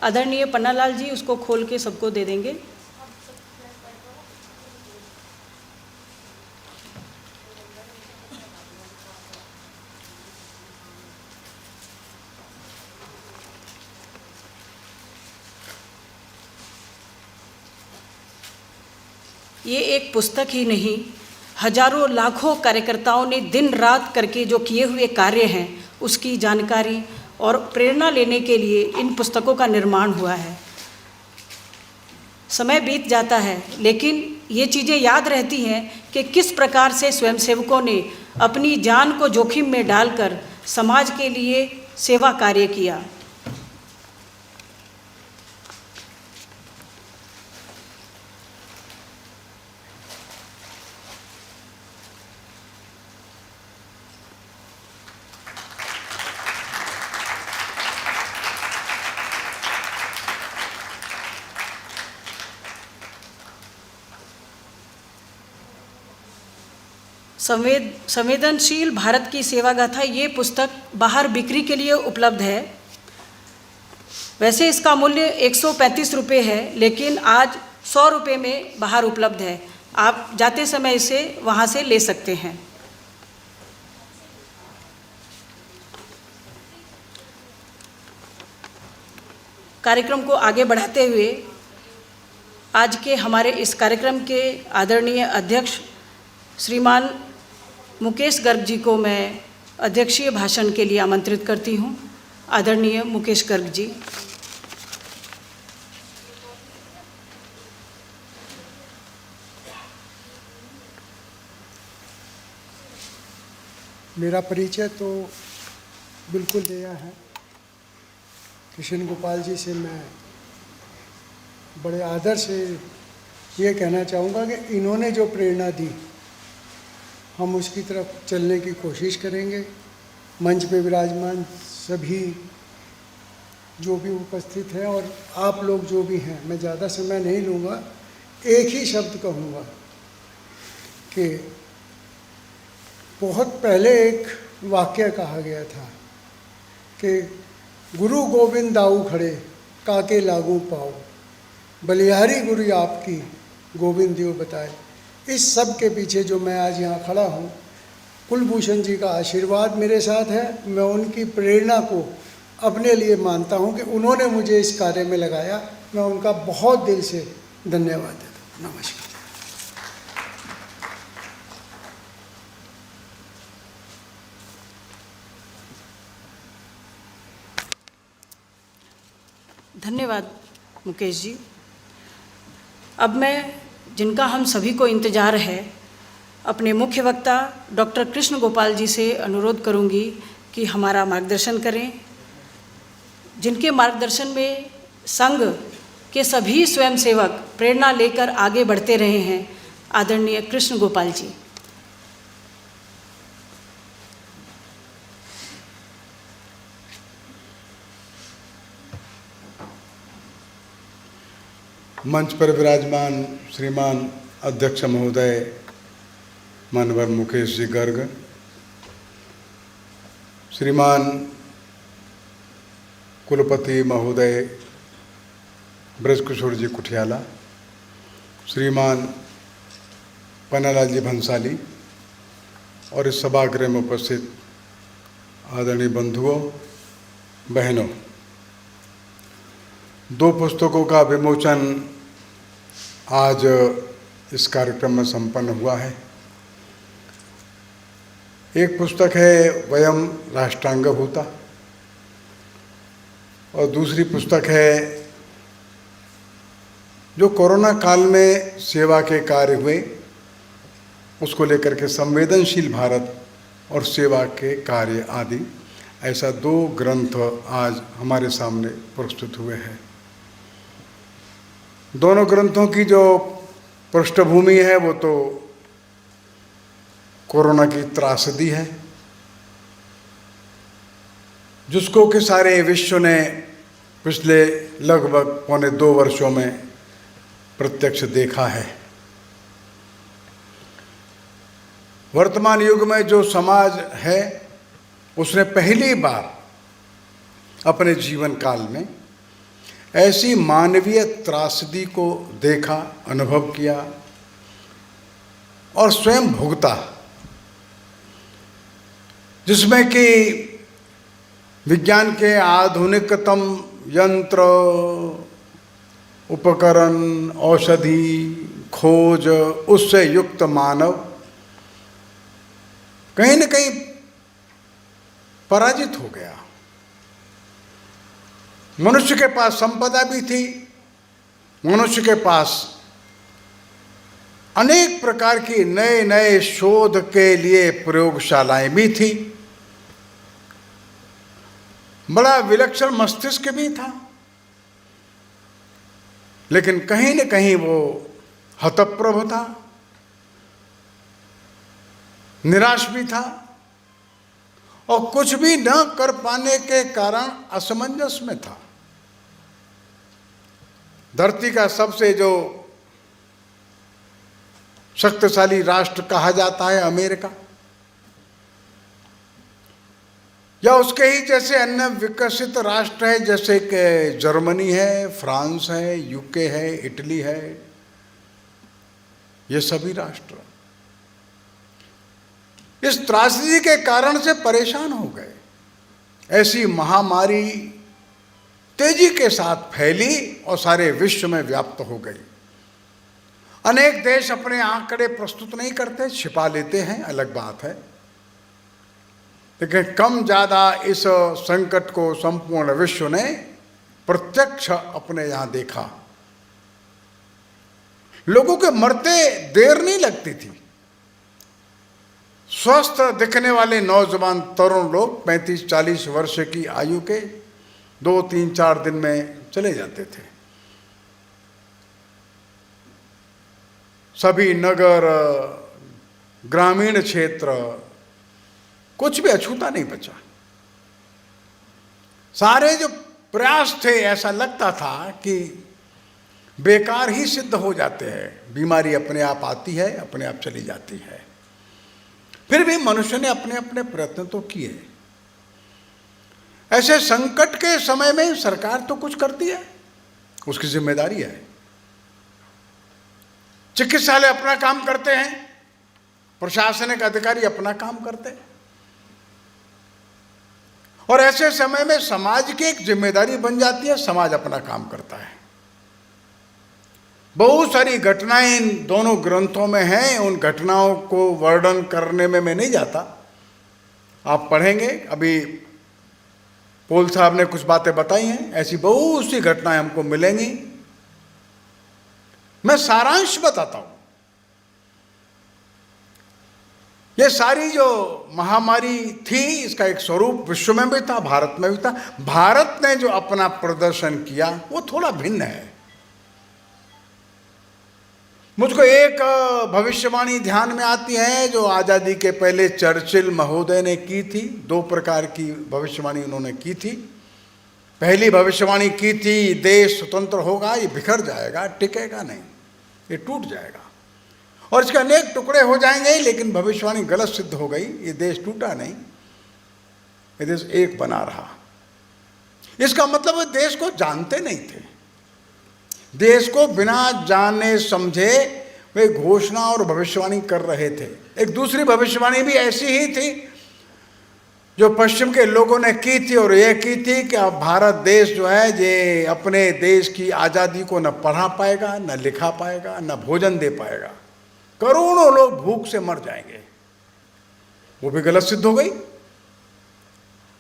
आदरणीय पन्नालाल जी उसको खोल के सबको दे देंगे। ये एक पुस्तक ही नहीं, हजारों लाखों कार्यकर्ताओं ने दिन रात करके जो किए हुए कार्य हैं उसकी जानकारी और प्रेरणा लेने के लिए इन पुस्तकों का निर्माण हुआ है। समय बीत जाता है लेकिन ये चीज़ें याद रहती हैं कि किस प्रकार से स्वयंसेवकों ने अपनी जान को जोखिम में डालकर समाज के लिए सेवा कार्य किया। संवेदनशील भारत की सेवा गाथा, ये पुस्तक बाहर बिक्री के लिए उपलब्ध है। वैसे इसका मूल्य 135 रुपये है, लेकिन आज 100 रुपये में बाहर उपलब्ध है। आप जाते समय इसे वहाँ से ले सकते हैं। कार्यक्रम को आगे बढ़ाते हुए आज के हमारे इस कार्यक्रम के आदरणीय अध्यक्ष श्रीमान मुकेश गर्ग जी को मैं अध्यक्षीय भाषण के लिए आमंत्रित करती हूँ। आदरणीय मुकेश गर्ग जी। मेरा परिचय तो बिल्कुल दिया है। कृष्ण गोपाल जी से मैं बड़े आदर से ये कहना चाहूँगा कि इन्होंने जो प्रेरणा दी हम उसकी तरफ चलने की कोशिश करेंगे। मंच पे विराजमान सभी जो भी उपस्थित हैं और आप लोग जो भी हैं, मैं ज़्यादा समय नहीं लूँगा, एक ही शब्द कहूँगा कि बहुत पहले एक वाक्य कहा गया था कि गुरु गोविंद दाऊ खड़े काके लागू पाओ, बलिहारी गुरु आपकी गोविंद देव बताए। इस सब के पीछे जो मैं आज यहाँ खड़ा हूँ, कुलभूषण जी का आशीर्वाद मेरे साथ है। मैं उनकी प्रेरणा को अपने लिए मानता हूँ कि उन्होंने मुझे इस कार्य में लगाया। मैं उनका बहुत दिल से धन्यवाद देता हूँ। नमस्कार। धन्यवाद मुकेश जी। अब मैं, जिनका हम सभी को इंतज़ार है, अपने मुख्य वक्ता डॉक्टर कृष्ण गोपाल जी से अनुरोध करूंगी कि हमारा मार्गदर्शन करें, जिनके मार्गदर्शन में संघ के सभी स्वयंसेवक प्रेरणा लेकर आगे बढ़ते रहे हैं, आदरणीय कृष्ण गोपाल जी। मंच पर विराजमान श्रीमान अध्यक्ष महोदय मानवर मुकेश जी गर्ग, श्रीमान कुलपति महोदय ब्रजकिशोर जी कुठियाला, श्रीमान पन्नालाल जी भंसाली और इस सभागृह में उपस्थित आदरणीय बंधुओं बहनों, दो पुस्तकों का विमोचन आज इस कार्यक्रम में संपन्न हुआ है। एक पुस्तक है वयम राष्ट्रांगभूता और दूसरी पुस्तक है जो कोरोना काल में सेवा के कार्य हुए उसको लेकर के संवेदनशील भारत और सेवा के कार्य आदि, ऐसा दो ग्रंथ आज हमारे सामने प्रस्तुत हुए हैं। दोनों ग्रंथों की जो पृष्ठभूमि है वो तो कोरोना की त्रासदी है, जिसको कि सारे विश्व ने पिछले लगभग पौने 2 वर्षों में प्रत्यक्ष देखा है। वर्तमान युग में जो समाज है उसने पहली बार अपने जीवन काल में ऐसी मानवीय त्रासदी को देखा, अनुभव किया और स्वयं भुगता, जिसमें कि विज्ञान के आधुनिकतम यंत्र, उपकरण, औषधि, खोज, उससे युक्त मानव कहीं न कहीं पराजित हो गया। मनुष्य के पास संपदा भी थी, मनुष्य के पास अनेक प्रकार की नए नए शोध के लिए प्रयोगशालाएं भी थी, बड़ा विलक्षण मस्तिष्क भी था, लेकिन कहीं न कहीं वो हतप्रभ था, निराश भी था और कुछ भी न कर पाने के कारण असमंजस में था। धरती का सबसे जो शक्तिशाली राष्ट्र कहा जाता है अमेरिका, या उसके ही जैसे अन्य विकसित राष्ट्र है जैसे कि जर्मनी है, फ्रांस है, यूके है, इटली है, ये सभी राष्ट्र इस त्रासदी के कारण से परेशान हो गए। ऐसी महामारी तेजी के साथ फैली और सारे विश्व में व्याप्त हो गई। अनेक देश अपने आंकड़े प्रस्तुत नहीं करते, छिपा लेते हैं, अलग बात है, लेकिन कम ज़्यादा इस संकट को संपूर्ण विश्व ने प्रत्यक्ष अपने यहाँ देखा। लोगों के मरते देर नहीं लगती थी। स्वस्थ दिखने वाले नौजवान तरुण लोग 35-40 वर्ष की आयु के 2, 3, 4 दिन में चले जाते थे। सभी नगर, ग्रामीण क्षेत्र, कुछ भी अछूता नहीं बचा। सारे जो प्रयास थे ऐसा लगता था कि बेकार ही सिद्ध हो जाते हैं। बीमारी अपने आप आती है, अपने आप चली जाती है। फिर भी मनुष्य ने अपने अपने प्रयत्न तो किए। ऐसे संकट के समय में सरकार तो कुछ करती है, उसकी जिम्मेदारी है। चिकित्सालय अपना काम करते हैं, प्रशासनिक अधिकारी अपना काम करते हैं। और ऐसे समय में समाज की एक जिम्मेदारी बन जाती है, समाज अपना काम करता है। बहुत सारी घटनाएं इन दोनों ग्रंथों में हैं, उन घटनाओं को वर्णन करने में मैं नहीं जाता, आप पढ़ेंगे। अभी पोल साहब ने कुछ बातें बताई हैं, ऐसी बहुत सी घटनाएं हमको मिलेंगी। मैं सारांश बताता हूं। ये सारी जो महामारी थी, इसका एक स्वरूप विश्व में भी था, भारत में भी था। भारत ने जो अपना प्रदर्शन किया वो थोड़ा भिन्न है। मुझको एक भविष्यवाणी ध्यान में आती है जो आज़ादी के पहले चर्चिल महोदय ने की थी। 2 प्रकार की भविष्यवाणी उन्होंने की थी। पहली भविष्यवाणी की थी, देश स्वतंत्र होगा, ये बिखर जाएगा, टिकेगा नहीं, ये टूट जाएगा और इसके अनेक टुकड़े हो जाएंगे। लेकिन भविष्यवाणी गलत सिद्ध हो गई, ये देश टूटा नहीं, ये देश एक बना रहा। इसका मतलब वो देश को जानते नहीं थे। देश को बिना जाने समझे वे घोषणा और भविष्यवाणी कर रहे थे। एक दूसरी भविष्यवाणी भी ऐसी ही थी जो पश्चिम के लोगों ने की थी, और यह की थी कि अब भारत देश जो है ये अपने देश की आज़ादी को न पढ़ा पाएगा, न लिखा पाएगा, न भोजन दे पाएगा। करोड़ों लोग भूख से मर जाएंगे। वो भी गलत सिद्ध हो गई।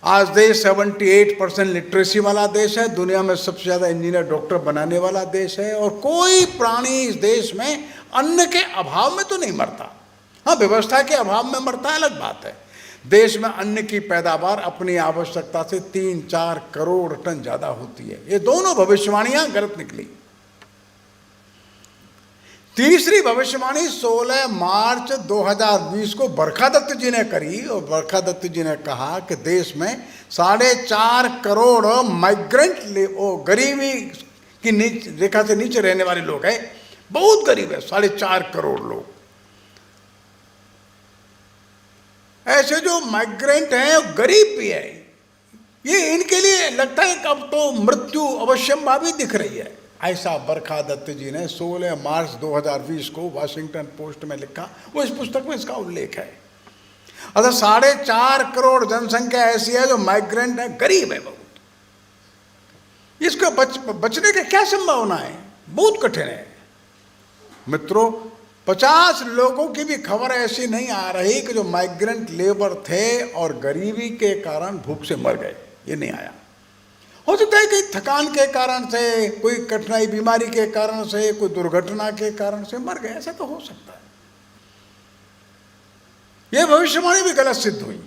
आज देश 78% लिटरेसी वाला देश है, दुनिया में सबसे ज़्यादा इंजीनियर डॉक्टर बनाने वाला देश है, और कोई प्राणी इस देश में अन्न के अभाव में तो नहीं मरता। हाँ, व्यवस्था के अभाव में मरता है, अलग बात है। देश में अन्न की पैदावार अपनी आवश्यकता से 3-4 करोड़ टन ज़्यादा होती है। ये दोनों भविष्यवाणियाँ गलत निकली। तीसरी भविष्यवाणी 16 मार्च 2020 को बरखादत्त जी ने करी, और बरखादत्त जी ने कहा कि देश में 4.5 करोड़ माइग्रेंट, गरीबी की रेखा से नीचे रहने वाले लोग हैं, बहुत गरीब है, 4.5 करोड़ लोग। ऐसे जो माइग्रेंट हैं, गरीब भी है, ये इनके लिए लगता है कि अब तो मृत्यु अवश्यंभावी दिख रही है। ऐसा बरखादत्त जी ने 16 मार्च 2020 को वाशिंगटन पोस्ट में लिखा। वो इस पुस्तक में इसका उल्लेख है। अगर 4.5 करोड़ जनसंख्या ऐसी है जो माइग्रेंट है, गरीब है बहुत, इसको बचने की क्या संभावना है? बहुत कठिन है मित्रों। 50 लोगों की भी खबर ऐसी नहीं आ रही कि जो माइग्रेंट लेबर थे और गरीबी के कारण भूख से मर गए, ये नहीं आया। हो सकता है कि थकान के कारण से, कोई कठिनाई बीमारी के कारण से, कोई दुर्घटना के कारण से मर गए, ऐसा तो हो सकता है। यह भविष्यवाणी भी गलत सिद्ध हुई।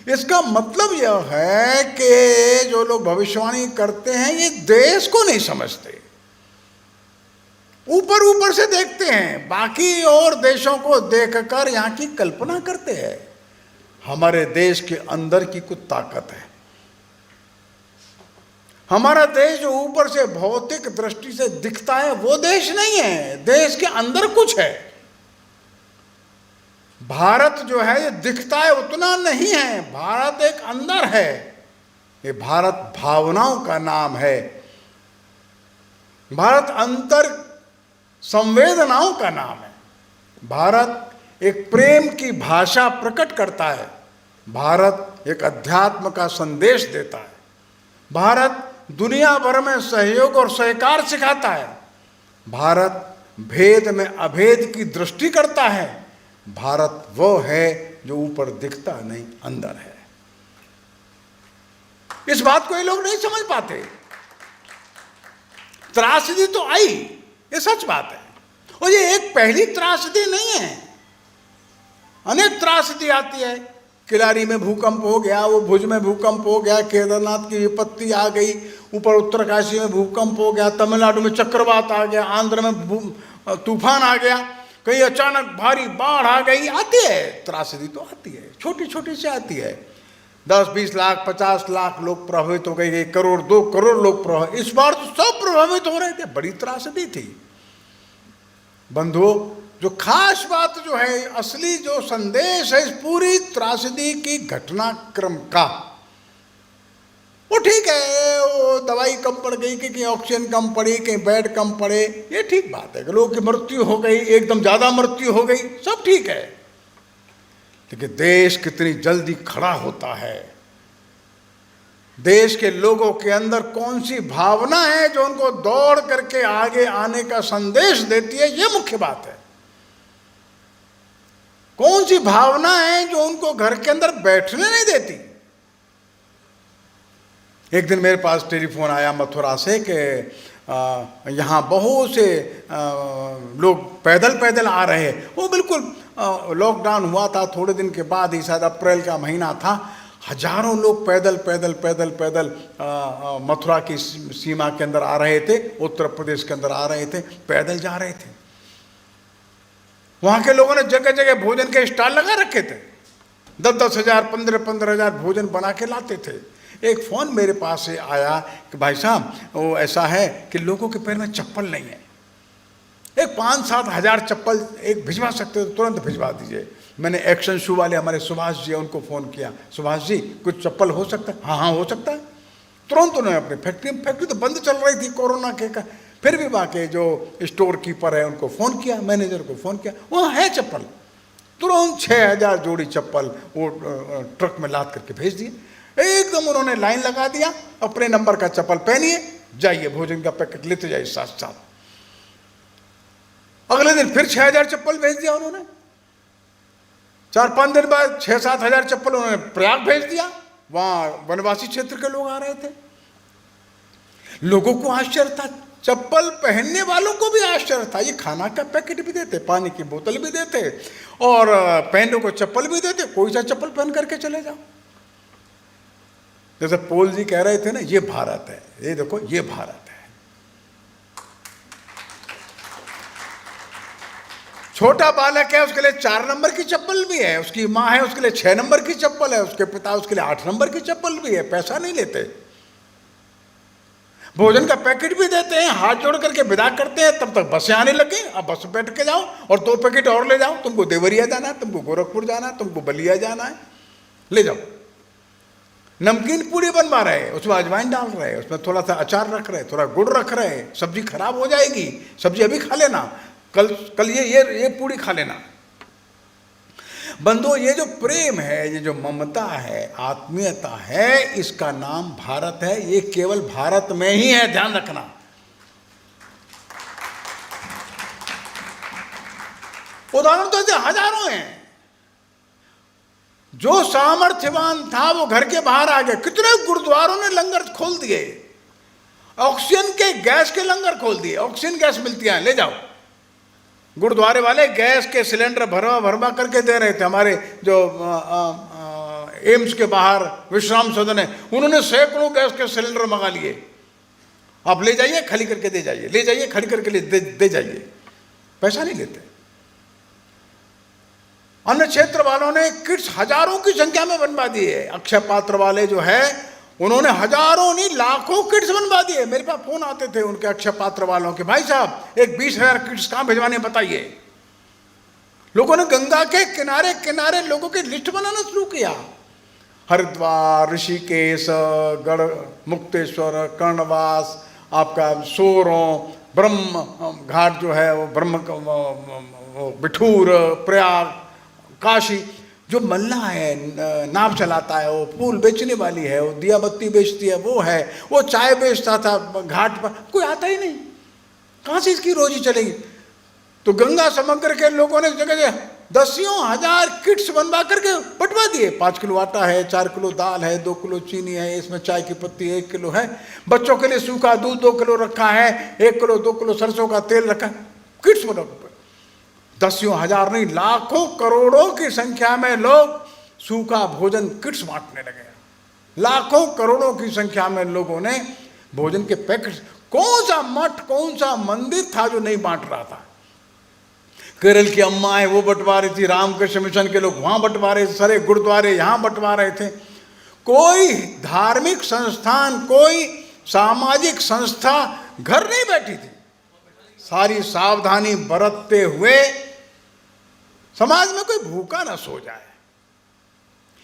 इसका मतलब यह है कि जो लोग भविष्यवाणी करते हैं ये देश को नहीं समझते, ऊपर ऊपर से देखते हैं, बाकी और देशों को देखकर यहाँ की कल्पना करते हैं। हमारे देश के अंदर की कुछ ताकत है। हमारा देश जो ऊपर से भौतिक दृष्टि से दिखता है वो देश नहीं है, देश के अंदर कुछ है। भारत जो है ये दिखता है उतना नहीं है, भारत एक अंदर है। ये भारत भावनाओं का नाम है, भारत अंतर संवेदनाओं का नाम है। भारत एक प्रेम की भाषा प्रकट करता है, भारत एक अध्यात्म का संदेश देता है, भारत दुनिया भर में सहयोग और सहकार सिखाता है, भारत भेद में अभेद की दृष्टि करता है, भारत वो है जो ऊपर दिखता नहीं अंदर है। इस बात को ये लोग नहीं समझ पाते। त्रासदी तो आई, ये सच बात है, और ये एक पहली त्रासदी नहीं है, अनेक त्रासदी आती है किलारी में भूकंप हो गया, वो भुज में भूकंप हो गया, केदारनाथ की विपत्ति आ गई, ऊपर उत्तरकाशी में भूकंप हो गया, तमिलनाडु में चक्रवात आ गया, आंध्र में तूफान आ गया, कहीं अचानक भारी बाढ़ आ गई। आती है त्रासदी, तो आती है, छोटी छोटी से आती है। 10-20 लाख 50 लाख लोग प्रभावित हो गए, 1 करोड़ 2 करोड़ लोग प्रभावित। इस बार तो सब प्रभावित हो रहे थे, बड़ी त्रासदी थी। बंधुओं, जो खास बात जो है, असली जो संदेश है इस पूरी त्रासदी की घटनाक्रम का, वो ठीक है, वो दवाई कम पड़ गई, कहीं ऑक्सीजन कम पड़ी, कहीं बेड कम पड़े, ये ठीक बात है। लोगों की मृत्यु हो गई, एकदम ज़्यादा मृत्यु हो गई, सब ठीक है। लेकिन देश कितनी जल्दी खड़ा होता है, देश के लोगों के अंदर कौन सी भावना है जो उनको दौड़ करके आगे आने का संदेश देती है, ये मुख्य बात है। कौन सी भावना है जो उनको घर के अंदर बैठने नहीं देती। एक दिन मेरे पास टेलीफोन आया मथुरा से कि यहाँ बहुत से लोग पैदल पैदल आ रहे हैं। वो बिल्कुल लॉकडाउन हुआ था, थोड़े दिन के बाद ही, शायद अप्रैल का महीना था, हजारों लोग पैदल पैदल पैदल पैदल मथुरा की सीमा के अंदर आ रहे थे, उत्तर प्रदेश के अंदर आ रहे थे, पैदल जा रहे थे। वहाँ के लोगों ने जगह जगह भोजन के स्टॉल लगा रखे थे, 10-10 हज़ार 15-15 हज़ार भोजन बना के लाते थे। एक फ़ोन मेरे पास से आया कि भाई साहब, वो ऐसा है कि लोगों के पैर में चप्पल नहीं है, एक 5-7 हज़ार चप्पल एक भिजवा सकते हो तो तुरंत भिजवा दीजिए। मैंने एक्शन शू वाले हमारे सुभाष जी, उनको फ़ोन किया, सुभाष जी कुछ चप्पल हो सकता है? हाँ हो सकता है। तुरंत उन्होंने अपनी फैक्ट्री तो बंद चल रही थी कोरोना के का, फिर भी वहाँ के जो स्टोर कीपर है उनको फ़ोन किया, मैनेजर को फ़ोन किया, वहाँ है चप्पल। तुरंत 6,000 जोड़ी चप्पल वो ट्रक में लाद करके भेज दिए। एकदम उन्होंने लाइन लगा दिया, अपने नंबर का चप्पल पहनिए, जाइए भोजन का पैकेट लेते जाइए साथ साथ। अगले दिन फिर 6,000 चप्पल भेज दिया उन्होंने। 4-5 दिन बाद 6-7 हज़ार चप्पल उन्होंने प्रयाग भेज दिया, वहां वनवासी क्षेत्र के लोग आ रहे थे। लोगों को आश्चर्य था, चप्पल पहनने वालों को भी आश्चर्य था। ये खाना का पैकेट भी देते, पानी की बोतल भी देते और पहनने को चप्पल भी देते, कोई सा चप्पल पहन करके चले जाओ। जैसे पोल जी कह रहे थे ना, ये भारत है, ये देखो ये भारत है। छोटा बालक है, उसके लिए 4 नंबर की चप्पल भी है, उसकी माँ है उसके लिए 6 नंबर की चप्पल है, उसके पिता उसके लिए 8 नंबर की चप्पल भी है, पैसा नहीं लेते। भोजन का पैकेट भी देते हैं, हाथ जोड़ करके विदा करते हैं, तब तक बसें आने लगे, अब बस बैठ के जाओ और 2 पैकेट और ले जाओ, तुमको देवरिया जाना है, तुमको गोरखपुर जाना है, तुमको बलिया जाना है, ले जाओ। नमकीन पूरी बनवा रहे हैं, उसमें अजवाइन डाल रहे हैं, उसमें थोड़ा सा अचार रख रहे हैं, थोड़ा गुड़ रख रहे हैं, सब्जी खराब हो जाएगी, सब्जी अभी खा लेना, कल ये पूरी खा लेना। बंधुओं, ये जो प्रेम है, ये जो ममता है, आत्मीयता है, इसका नाम भारत है। ये केवल भारत में ही है, ध्यान रखना। उदाहरण तो ऐसे हजारों हैं। जो सामर्थ्यवान था वो घर के बाहर आ गया। कितने गुरुद्वारों ने लंगर खोल दिए, ऑक्सीजन के गैस के लंगर खोल दिए। ऑक्सीजन गैस मिलती है, ले जाओ। गुरुद्वारे वाले गैस के सिलेंडर भरवा करके दे रहे थे। हमारे जो एम्स के बाहर विश्राम सदन है, उन्होंने सैकड़ों गैस के सिलेंडर मंगा लिए। आप ले जाइए, खाली करके दे जाइए, ले जाइए, खाली करके दे जाइए, पैसा नहीं लेते। अन्य क्षेत्र वालों ने किट्स हजारों की संख्या में बनवा दी है। अक्षय पात्र वाले जो है, उन्होंने हजारों नहीं लाखों किट्स बनवा दिए। मेरे पास फोन आते थे उनके अक्षय पात्र वालों के, भाई साहब एक 20,000 किट्स कहाँ भिजवाने बताइए। लोगों ने गंगा के किनारे किनारे लोगों की लिस्ट बनाना शुरू किया। हरिद्वार, ऋषिकेश, गढ़ मुक्तेश्वर, कर्णवास, आपका सोरों, ब्रह्म घाट जो है वो बिठूर, प्रयाग, काशी। जो मल्ला है, नाव चलाता है, वो फूल बेचने वाली है, वो दिया बत्ती बेचती है, वो है, वो चाय बेचता था घाट पर, कोई आता ही नहीं। कहाँ से इसकी रोजी चलेगी? तो गंगा समग्र के लोगों ने जगह 10,000 किट्स बनवा करके बंटवा दिए। 5 किलो आटा है, 4 किलो दाल है, 2 किलो चीनी है, इसमें चाय की पत्ती 1 किलो है, बच्चों के लिए सूखा दूध 2 किलो रखा है, 1 किलो 2 किलो सरसों का तेल रखा है। किट्स बना, 10,000 नहीं लाखों करोड़ों की संख्या में लोग सूखा भोजन किट्स बांटने लगे। लाखों करोड़ों की संख्या में लोगों ने भोजन के पैकेट, कौन सा मठ, कौन सा मंदिर था जो नहीं बांट रहा था? केरल की अम्मा है वो बंटवा रही थी, रामकृष्ण मिशन के लोग वहां बंटवा रहे थे, सारे गुरुद्वारे यहां बंटवा रहे थे। कोई धार्मिक संस्थान, कोई सामाजिक संस्था घर नहीं बैठी थी, सारी सावधानी बरतते हुए समाज में कोई भूखा ना सो जाए।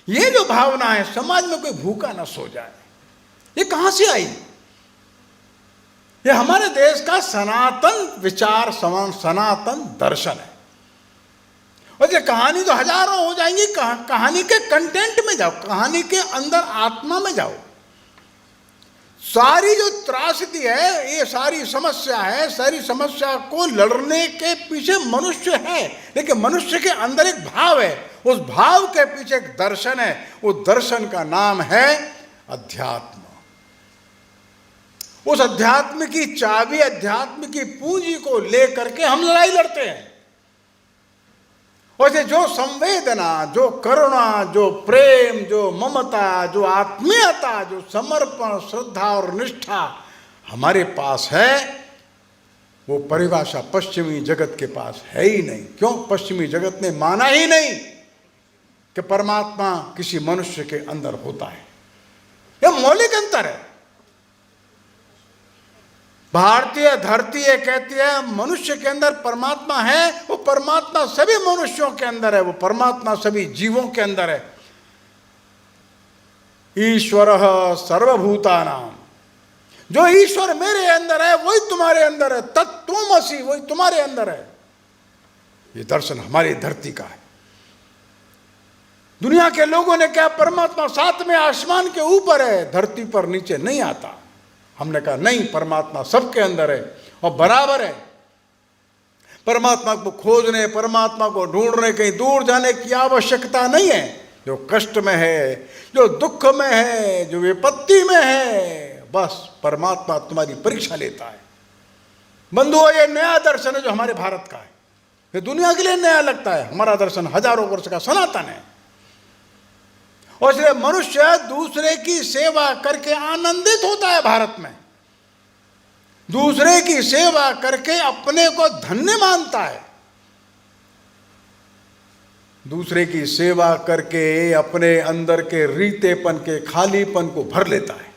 ये जो भावना है समाज में कोई भूखा ना सो जाए, ये कहां से आई? ये हमारे देश का सनातन विचार, सनातन दर्शन है। और ये कहानी तो हजारों हो जाएंगी, कहानी के कंटेंट में जाओ, कहानी के अंदर आत्मा में जाओ। सारी जो त्रासदी है, ये सारी समस्या है, सारी समस्या को लड़ने के पीछे मनुष्य है, लेकिन मनुष्य के अंदर एक भाव है, उस भाव के पीछे एक दर्शन है, उस दर्शन का नाम है अध्यात्म। उस अध्यात्म की चाबी, अध्यात्म की पूंजी को लेकर के हम लड़ाई लड़ते हैं। और जो संवेदना, जो करुणा, जो प्रेम, जो ममता, जो आत्मीयता, जो समर्पण, श्रद्धा और निष्ठा हमारे पास है, वो परिभाषा पश्चिमी जगत के पास है ही नहीं। क्यों? पश्चिमी जगत ने माना ही नहीं कि परमात्मा किसी मनुष्य के अंदर होता है। यह मौलिक अंतर है। भारतीय धरती ये कहती है मनुष्य के अंदर परमात्मा है, वो परमात्मा सभी मनुष्यों के अंदर है, वो परमात्मा सभी जीवों के अंदर है। ईश्वरः सर्वभूतानां, जो ईश्वर मेरे अंदर है वही तुम्हारे अंदर है, तत्त्वमसि वही तुम्हारे अंदर है। ये दर्शन हमारी धरती का है। दुनिया के लोगों ने क्या परमात्मा सातवें आसमान के ऊपर है, धरती पर नीचे नहीं आता। हमने कहा नहीं, परमात्मा सबके अंदर है और बराबर है। परमात्मा को खोजने, परमात्मा को ढूंढने, कहीं दूर जाने की आवश्यकता नहीं है। जो कष्ट में है, जो दुख में है, जो विपत्ति में है, बस परमात्मा तुम्हारी परीक्षा लेता है। बंधुओं, ये नया दर्शन है जो हमारे भारत का है। ये दुनिया के लिए नया लगता है, हमारा दर्शन हजारों वर्ष का सनातन है। और इसलिए मनुष्य दूसरे की सेवा करके आनंदित होता है। भारत में दूसरे की सेवा करके अपने को धन्य मानता है, दूसरे की सेवा करके अपने अंदर के रीतेपन के खालीपन को भर लेता है।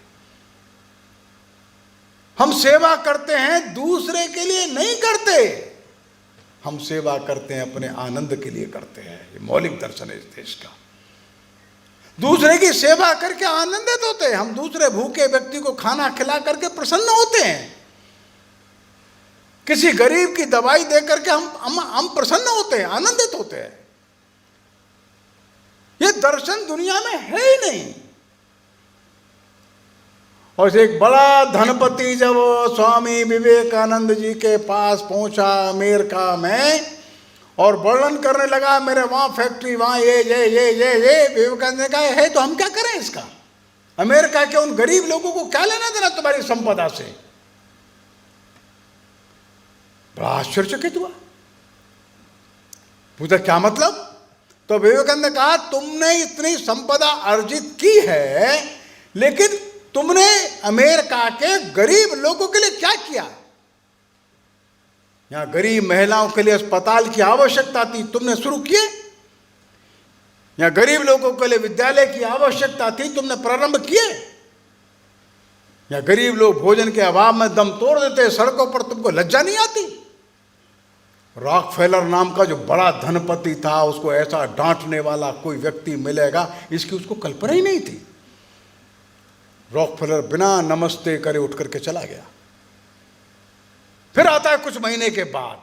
हम सेवा करते हैं दूसरे के लिए नहीं करते, हम सेवा करते हैं अपने आनंद के लिए करते हैं। ये मौलिक दर्शन है इस देश का। दूसरे की सेवा करके आनंदित होते हैं। हम दूसरे भूखे व्यक्ति को खाना खिला करके प्रसन्न होते हैं। किसी गरीब की दवाई दे करके हम प्रसन्न होते हैं, आनंदित होते हैं। ये दर्शन दुनिया में है ही नहीं। और एक बड़ा धनपति जब स्वामी विवेकानंद जी के पास पहुंचा अमेरिका में और वर्णन करने लगा, मेरे वहां फैक्ट्री, वहां ये विवेकानंद ने कहा है तो हम क्या करें इसका? अमेरिका के उन गरीब लोगों को क्या लेना देना तुम्हारी संपदा से? बड़ा आश्चर्यचकित हुआ, पूछा क्या मतलब? तो विवेकानंद ने कहा तुमने इतनी संपदा अर्जित की है, लेकिन तुमने अमेरिका के गरीब लोगों के लिए क्या किया? यहां गरीब महिलाओं के लिए अस्पताल की आवश्यकता थी, तुमने शुरू किए। यहां गरीब लोगों के लिए विद्यालय की आवश्यकता थी, तुमने प्रारंभ किए। यहां गरीब लोग भोजन के अभाव में दम तोड़ देते, सड़कों पर तुमको लज्जा नहीं आती? रॉकफेलर नाम का जो बड़ा धनपति था, उसको ऐसा डांटने वाला कोई व्यक्ति मिलेगा इसकी उसको कल्पना ही नहीं थी। रॉकफेलर बिना नमस्ते करे उठ करके चला गया। फिर आता है कुछ महीने के बाद,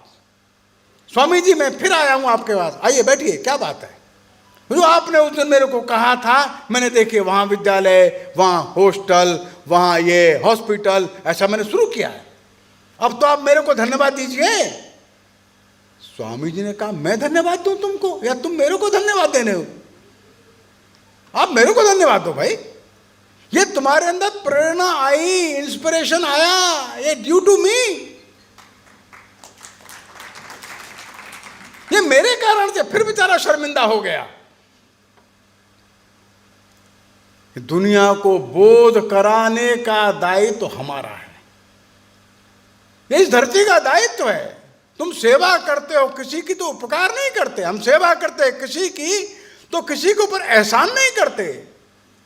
स्वामी जी मैं फिर आया हूं आपके पास, आइए बैठिए, क्या बात है? जो आपने उस दिन मेरे को कहा था, मैंने देखिए वहां विद्यालय, वहां हॉस्टल, वहां ये हॉस्पिटल, ऐसा मैंने शुरू किया है। अब तो आप मेरे को धन्यवाद दीजिए। स्वामी जी ने कहा मैं धन्यवाद दूं तुमको या तुम मेरे को धन्यवाद देने हो? आप मेरे को धन्यवाद दो भाई। ये तुम्हारे अंदर प्रेरणा आई, इंस्पिरेशन आया, ये ड्यू टू मी। ये मेरे कारण से। फिर बेचारा शर्मिंदा हो गया। दुनिया को बोध कराने का दायित्व हमारा है, ये इस धरती का दायित्व है। तुम सेवा करते हो किसी की तो उपकार नहीं करते, हम सेवा करते हैं किसी की तो किसी के ऊपर एहसान नहीं करते,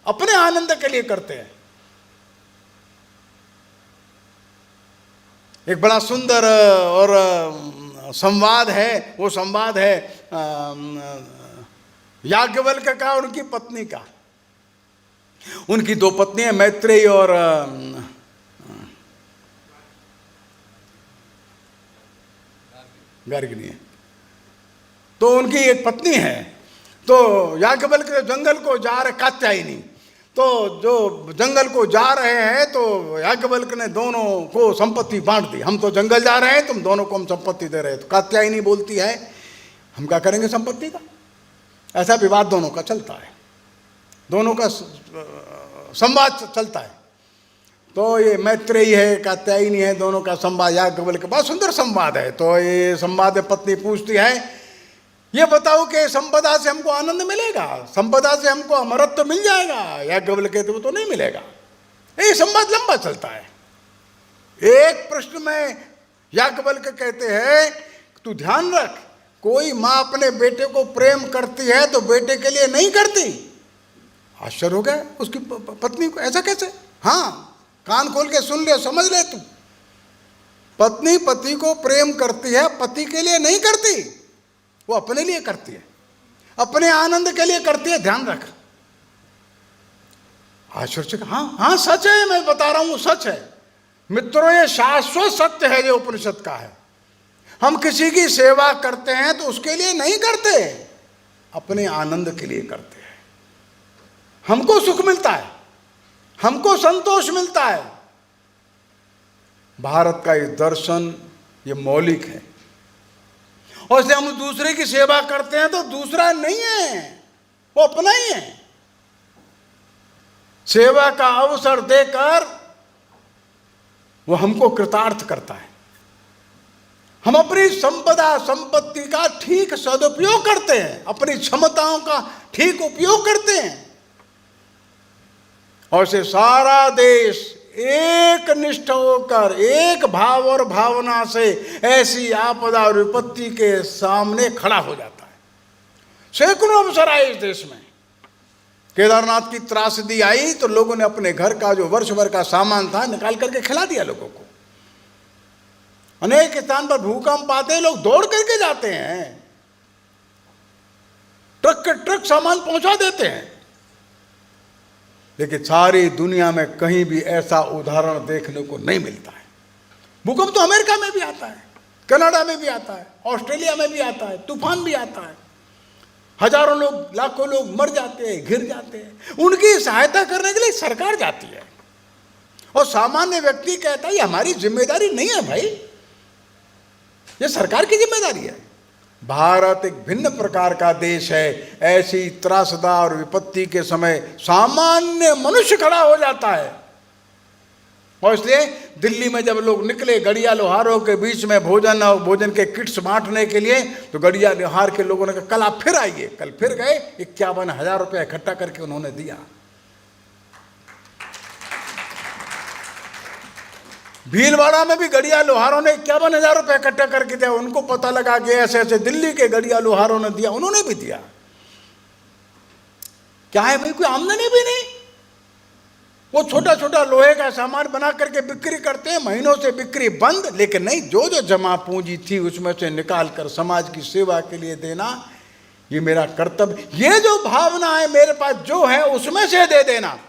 अपने आनंद के लिए करते हैं। एक बड़ा सुंदर और संवाद है, वो संवाद है याज्ञवल्क्य का और उनकी पत्नी का। उनकी दो पत्नी हैं, मैत्रेयी और गर्गिनी है। तो उनकी एक पत्नी है, तो याज्ञवल्क्य जंगल को जा रहे, कात्यायनी, तो जो जंगल को जा रहे हैं तो याज्ञवल्क्य ने दोनों को संपत्ति बांट दी। हम तो जंगल जा रहे हैं, तुम दोनों को हम संपत्ति दे रहे हैं। तो कात्यायनी बोलती है हम क्या करेंगे संपत्ति का। ऐसा विवाद दोनों का चलता है, दोनों का संवाद चलता है। तो ये मैत्रेयी है, कात्यायनी है, दोनों का संवाद याज्ञवल्क्य, बहुत सुंदर संवाद है। तो ये संवाद में पत्नी पूछती है ये बताओ कि संपदा से हमको आनंद मिलेगा, संपदा से हमको अमरत्व मिल जाएगा। याज्ञवल्क्य कहते वो तो नहीं मिलेगा। ये संवाद लंबा चलता है। एक प्रश्न में याज्ञवल्क्य कहते हैं तू ध्यान रख, कोई माँ अपने बेटे को प्रेम करती है तो बेटे के लिए नहीं करती। आश्चर्य हो गया उसकी पत्नी को, ऐसा कैसे? हाँ, कान खोल के सुन ले, समझ ले तू। पत्नी पति को प्रेम करती है, पति के लिए नहीं करती, वो अपने लिए करती है, अपने आनंद के लिए करती है, ध्यान रख। आश्चर्य, हाँ हाँ सच है, मैं बता रहा हूं सच है मित्रों, ये शाश्वत सत्य है जो उपनिषद का है। हम किसी की सेवा करते हैं तो उसके लिए नहीं करते, अपने आनंद के लिए करते हैं। हमको सुख मिलता है, हमको संतोष मिलता है। भारत का ये दर्शन ये मौलिक है। और इसलिए हम दूसरे की सेवा करते हैं तो दूसरा नहीं है, वो अपना ही है। सेवा का अवसर देकर वो हमको कृतार्थ करता है। हम अपनी संपदा संपत्ति का ठीक सदुपयोग करते हैं, अपनी क्षमताओं का ठीक उपयोग करते हैं। और से सारा देश एक निष्ठ होकर एक भाव और भावना से ऐसी आपदा और विपत्ति के सामने खड़ा हो जाता है। सैकड़ों अवसर आए इस देश में। केदारनाथ की त्रासदी आई तो लोगों ने अपने घर का जो वर्ष भर का सामान था निकाल करके खिला दिया लोगों को। अनेक स्थान पर भूकंप आते हैं, लोग दौड़ करके जाते हैं, ट्रक के ट्रक सामान पहुंचा देते हैं। लेकिन सारी दुनिया में कहीं भी ऐसा उदाहरण देखने को नहीं मिलता है। भूकंप तो अमेरिका में भी आता है, कनाडा में भी आता है, ऑस्ट्रेलिया में भी आता है, तूफान भी आता है, हजारों लोग लाखों लोग मर जाते हैं, घिर जाते हैं। उनकी सहायता करने के लिए सरकार जाती है और सामान्य व्यक्ति कहता है ये हमारी जिम्मेदारी नहीं है भाई, ये सरकार की जिम्मेदारी है। भारत एक भिन्न प्रकार का देश है। ऐसी त्रासदा और विपत्ति के समय सामान्य मनुष्य खड़ा हो जाता है। और इसलिए दिल्ली में जब लोग निकले गड़िया लोहारों के बीच में भोजन और भोजन के किट्स बांटने के लिए, तो गड़िया लोहार के लोगों ने कहा कल आप फिर आइए। कल फिर गए, 51,000 रुपया इकट्ठा करके उन्होंने दिया। भीलवाड़ा में भी गड़िया लोहारों ने 51,000 रुपये इकट्ठा करके दिया। उनको पता लगा कि ऐसे ऐसे दिल्ली के गड़िया लोहारों ने दिया, उन्होंने भी दिया। क्या है भाई, कोई आमदनी भी नहीं। वो छोटा छोटा लोहे का सामान बना करके बिक्री करते हैं, महीनों से बिक्री बंद। लेकिन नहीं, जो जो जमा पूंजी थी उसमें से निकाल कर समाज की सेवा के लिए देना, ये मेरा कर्तव्य। ये जो भावना है, मेरे पास जो है उसमें से दे देना।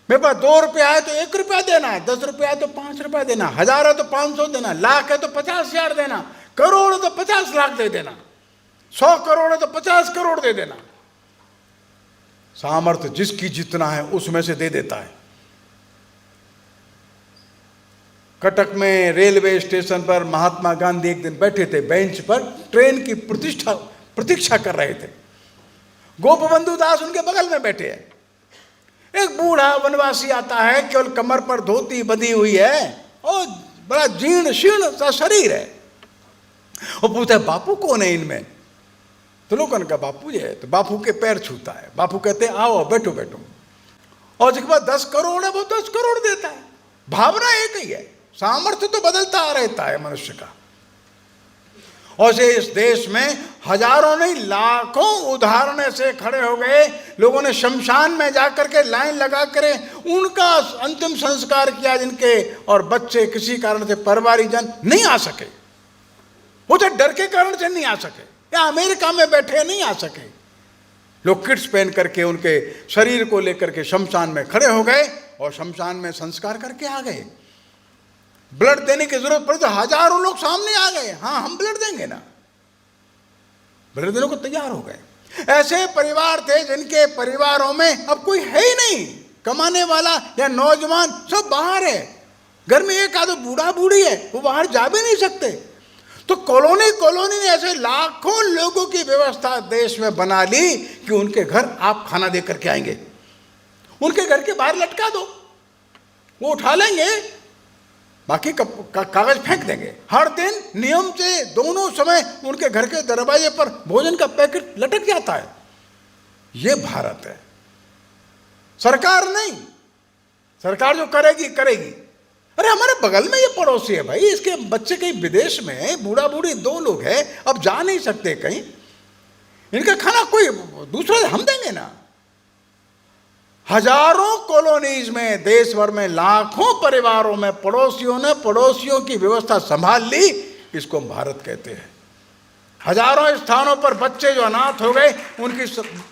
मेरे पास 2 रुपया है तो 1 रुपया देना है, 10 रुपया है तो 5 रुपया देना, 1000 है तो 500 देना, लाख है तो 50,000 देना, करोड़ है तो 50 लाख दे देना, 100 करोड़ है तो 50 करोड़ दे देना। सामर्थ्य जिसकी जितना है उसमें से दे देता है। कटक में रेलवे स्टेशन पर महात्मा गांधी एक दिन बैठे थे बेंच पर, ट्रेन की प्रतीक्षा कर रहे थे। गोपबंधु दास उनके बगल में बैठे हैं। एक बूढ़ा वनवासी आता है, केवल कमर पर धोती बंधी हुई है और बड़ा जीर्ण शीर्ण सा शरीर है। वो पूछता है बापू कौन है इनमें? तो लोगों ने कहा बापू जी है, तो बापू के पैर छूता है। बापू कहते हैं आओ बैठो बैठो। और जिसके पास 10 करोड़ है वो 10 करोड़ देता है। भावना एक ही है, सामर्थ्य तो बदलता रहता है मनुष्य का। और से इस देश में हजारों नहीं लाखों उदाहरण ऐसे खड़े हो गए, लोगों ने शमशान में जाकर के लाइन लगा कर उनका अंतिम संस्कार किया, जिनके और बच्चे किसी कारण से परिवारीजन नहीं आ सके, वो तो डर के कारण से नहीं आ सके, या अमेरिका में बैठे नहीं आ सके। लोग किट्स पहन करके उनके शरीर को लेकर के शमशान में खड़े हो गए और शमशान में संस्कार करके आ गए। ब्लड देने की जरूरत पड़ी तो हजारों लोग सामने आ गए, हाँ हम ब्लड देंगे ना, ब्लड देने को तैयार हो गए। ऐसे परिवार थे जिनके परिवारों में अब कोई है ही नहीं, कमाने वाला या नौजवान सब बाहर है। घर में एक आधो बूढ़ा बूढ़ी है, वो बाहर जा भी नहीं सकते। तो कॉलोनी ने ऐसे लाखों लोगों की व्यवस्था देश में बना ली कि उनके घर आप खाना दे करके आएंगे, उनके घर के बाहर लटका दो, वो उठा लेंगे, बाकी कागज फेंक देंगे। हर दिन नियम से दोनों समय उनके घर के दरवाजे पर भोजन का पैकेट लटक जाता है। ये भारत है। सरकार नहीं, सरकार जो करेगी करेगी। अरे हमारे बगल में ये पड़ोसी है भाई, इसके बच्चे कहीं विदेश में है, बूढ़ा बूढ़ी 2 लोग हैं, अब जा नहीं सकते कहीं, इनका खाना कोई दूसरा हम देंगे ना। हजारों कॉलोनीज में, देश भर में लाखों परिवारों में पड़ोसियों ने पड़ोसियों की व्यवस्था संभाल ली, इसको हम भारत कहते हैं। हजारों स्थानों पर बच्चे जो अनाथ हो गए, उनकी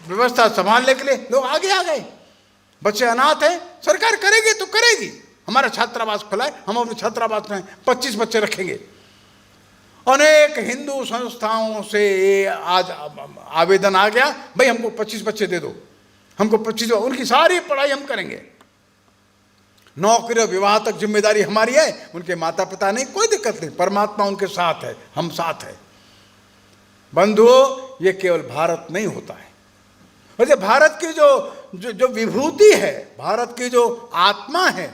व्यवस्था संभालने के लिए लोग आगे आ गए। बच्चे अनाथ हैं, सरकार करेगी तो करेगी। हमारा छात्रावास खुला है, हम अपने छात्रावास में 25 बच्चे रखेंगे। अनेक हिंदू संस्थाओं से आज आवेदन आ गया, भाई हमको 25 बच्चे दे दो, हमको 25, उनकी सारी पढ़ाई हम करेंगे। नौकरी और विवाह तक जिम्मेदारी हमारी है, उनके माता पिता नहीं, कोई दिक्कत नहीं, परमात्मा उनके साथ है, हम साथ है। बंधुओं, ये केवल भारत नहीं होता है। वैसे भारत की जो विभूति है, भारत की जो आत्मा है,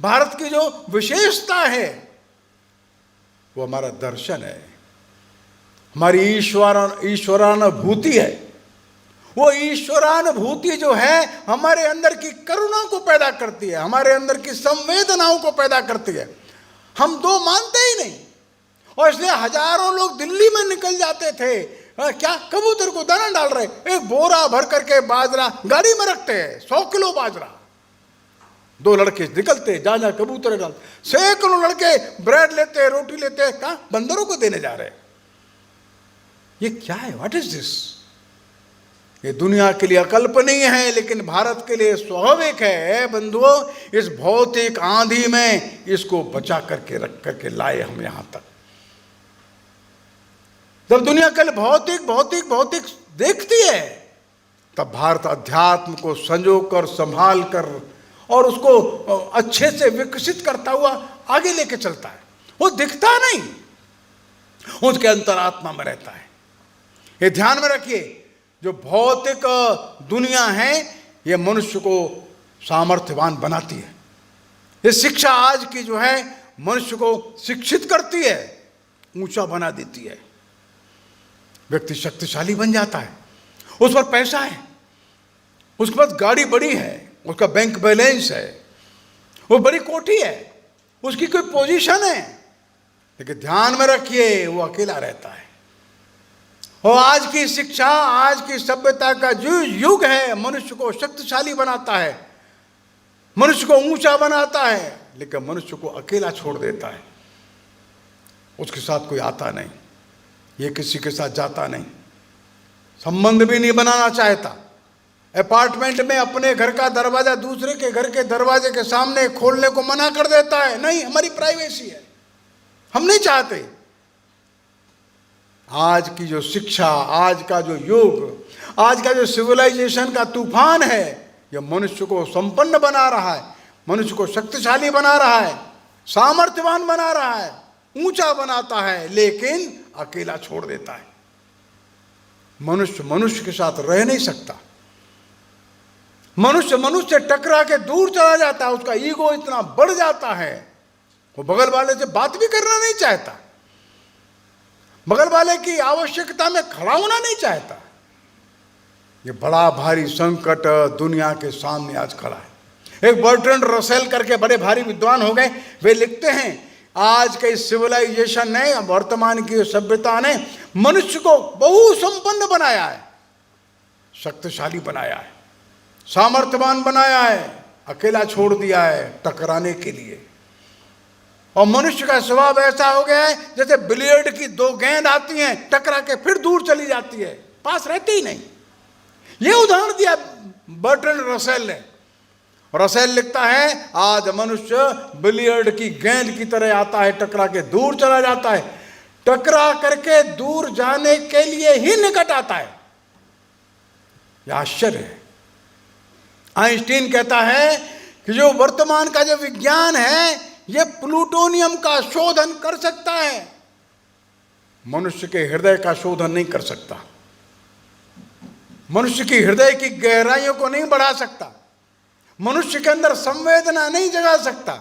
भारत की जो विशेषता है, वो हमारा दर्शन है, हमारी ईश्वरानुभूति है। वो ईश्वरानुभूति जो है हमारे अंदर की करुणा को पैदा करती है, हमारे अंदर की संवेदनाओं को पैदा करती है। हम 2 मानते ही नहीं, और इसलिए हजारों लोग दिल्ली में निकल जाते थे, क्या कबूतर को दाना डाल रहे, एक बोरा भर करके बाजरा गाड़ी में रखते हैं, 100 किलो बाजरा। 2 लड़के निकलते, जहां कबूतर डाल, सैकड़ों लड़के ब्रेड लेते, रोटी लेते, कहा बंदरों को देने जा रहे। ये क्या है? What is this? ये दुनिया के लिए अकल्पनीय है, लेकिन भारत के लिए स्वाभाविक है। बंधुओं, इस भौतिक आंधी में इसको बचा करके रख करके लाए हम यहां तक। जब दुनिया कल भौतिक भौतिक भौतिक देखती है, तब भारत अध्यात्म को संजो कर, संभाल कर और उसको अच्छे से विकसित करता हुआ आगे लेके चलता है। वो दिखता नहीं, उसके अंतरात्मा में रहता है। ये ध्यान में रखिए, जो भौतिक दुनिया है, ये मनुष्य को सामर्थ्यवान बनाती है। ये शिक्षा आज की जो है मनुष्य को शिक्षित करती है, ऊंचा बना देती है। व्यक्ति शक्तिशाली बन जाता है, उस पर पैसा है, उसके पास गाड़ी बड़ी है, उसका बैंक बैलेंस है, वो बड़ी कोठी है, उसकी कोई पोजीशन है, लेकिन ध्यान में रखिए वो अकेला रहता है। और आज की शिक्षा, आज की सभ्यता का जो युग है, मनुष्य को शक्तिशाली बनाता है, मनुष्य को ऊंचा बनाता है, लेकिन मनुष्य को अकेला छोड़ देता है। उसके साथ कोई आता नहीं, ये किसी के साथ जाता नहीं, संबंध भी नहीं बनाना चाहता। अपार्टमेंट में अपने घर का दरवाजा दूसरे के घर के दरवाजे के सामने खोलने को मना कर देता है, नहीं हमारी प्राइवेसी है, हम नहीं चाहते। आज की जो शिक्षा, आज का जो युग, आज का जो सिविलाइजेशन का तूफान है, यह मनुष्य को संपन्न बना रहा है, मनुष्य को शक्तिशाली बना रहा है, सामर्थ्यवान बना रहा है, ऊंचा बनाता है, लेकिन अकेला छोड़ देता है। मनुष्य मनुष्य के साथ रह नहीं सकता, मनुष्य मनुष्य से टकरा के दूर चला जाता है, उसका ईगो इतना बढ़ जाता है, वो बगल वाले से बात भी करना नहीं चाहता। बगल वाले की आवश्यकता में खड़ा होना नहीं चाहता। ये बड़ा भारी संकट दुनिया के सामने आज खड़ा है। एक बर्ट्रैंड रसेल करके बड़े भारी विद्वान हो गए, वे लिखते हैं आज के सिविलाइजेशन ने, वर्तमान की सभ्यता ने मनुष्य को बहुसंपन्न बनाया है, शक्तिशाली बनाया है, सामर्थ्यवान बनाया है, अकेला छोड़ दिया है टकराने के लिए। और मनुष्य का स्वभाव ऐसा हो गया है जैसे बिलियर्ड की दो गेंद आती हैं, टकरा के फिर दूर चली जाती है, पास रहती ही नहीं। ये उदाहरण दिया बर्ट्रैंड रसेल ने। रसेल लिखता है आज मनुष्य बिलियर्ड की गेंद की तरह आता है, टकरा के दूर चला जाता है, टकरा करके दूर जाने के लिए ही निकट आता है। यह आश्चर्य है। आइंस्टीन कहता है कि जो वर्तमान का जो विज्ञान है ये प्लूटोनियम का शोधन कर सकता है, मनुष्य के हृदय का शोधन नहीं कर सकता, मनुष्य की हृदय की गहराइयों को नहीं बढ़ा सकता, मनुष्य के अंदर संवेदना नहीं जगा सकता,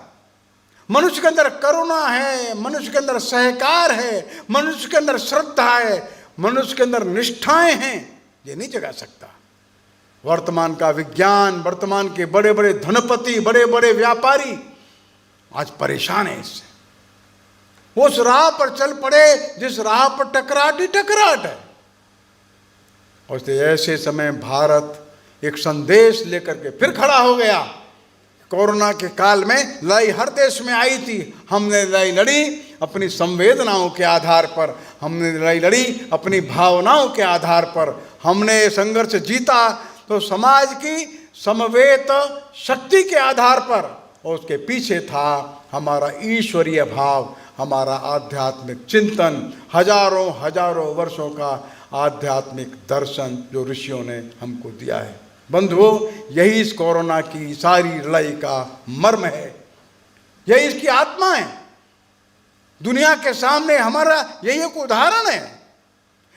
मनुष्य के अंदर करुणा है, मनुष्य के अंदर सहकार है, मनुष्य के अंदर श्रद्धा है, मनुष्य के अंदर निष्ठाएं हैं, ये नहीं जगा सकता। वर्तमान का विज्ञान, वर्तमान के बड़े बड़े धनपति, बड़े बड़े व्यापारी आज परेशान है इससे। वो उस राह पर चल पड़े जिस राह पर टकराट ही टकराट है। और ऐसे समय भारत एक संदेश लेकर के फिर खड़ा हो गया। कोरोना के काल में लड़ाई हर देश में आई थी, हमने लड़ाई लड़ी अपनी संवेदनाओं के आधार पर, हमने लड़ाई लड़ी अपनी भावनाओं के आधार पर, हमने संघर्ष जीता तो समाज की समवेत शक्ति के आधार पर, और उसके पीछे था हमारा ईश्वरीय भाव, हमारा आध्यात्मिक चिंतन, हजारों हजारों वर्षों का आध्यात्मिक दर्शन जो ऋषियों ने हमको दिया है। बंधुओं, यही इस कोरोना की सारी लड़ाई का मर्म है, यही इसकी आत्मा है। दुनिया के सामने हमारा यही एक उदाहरण है।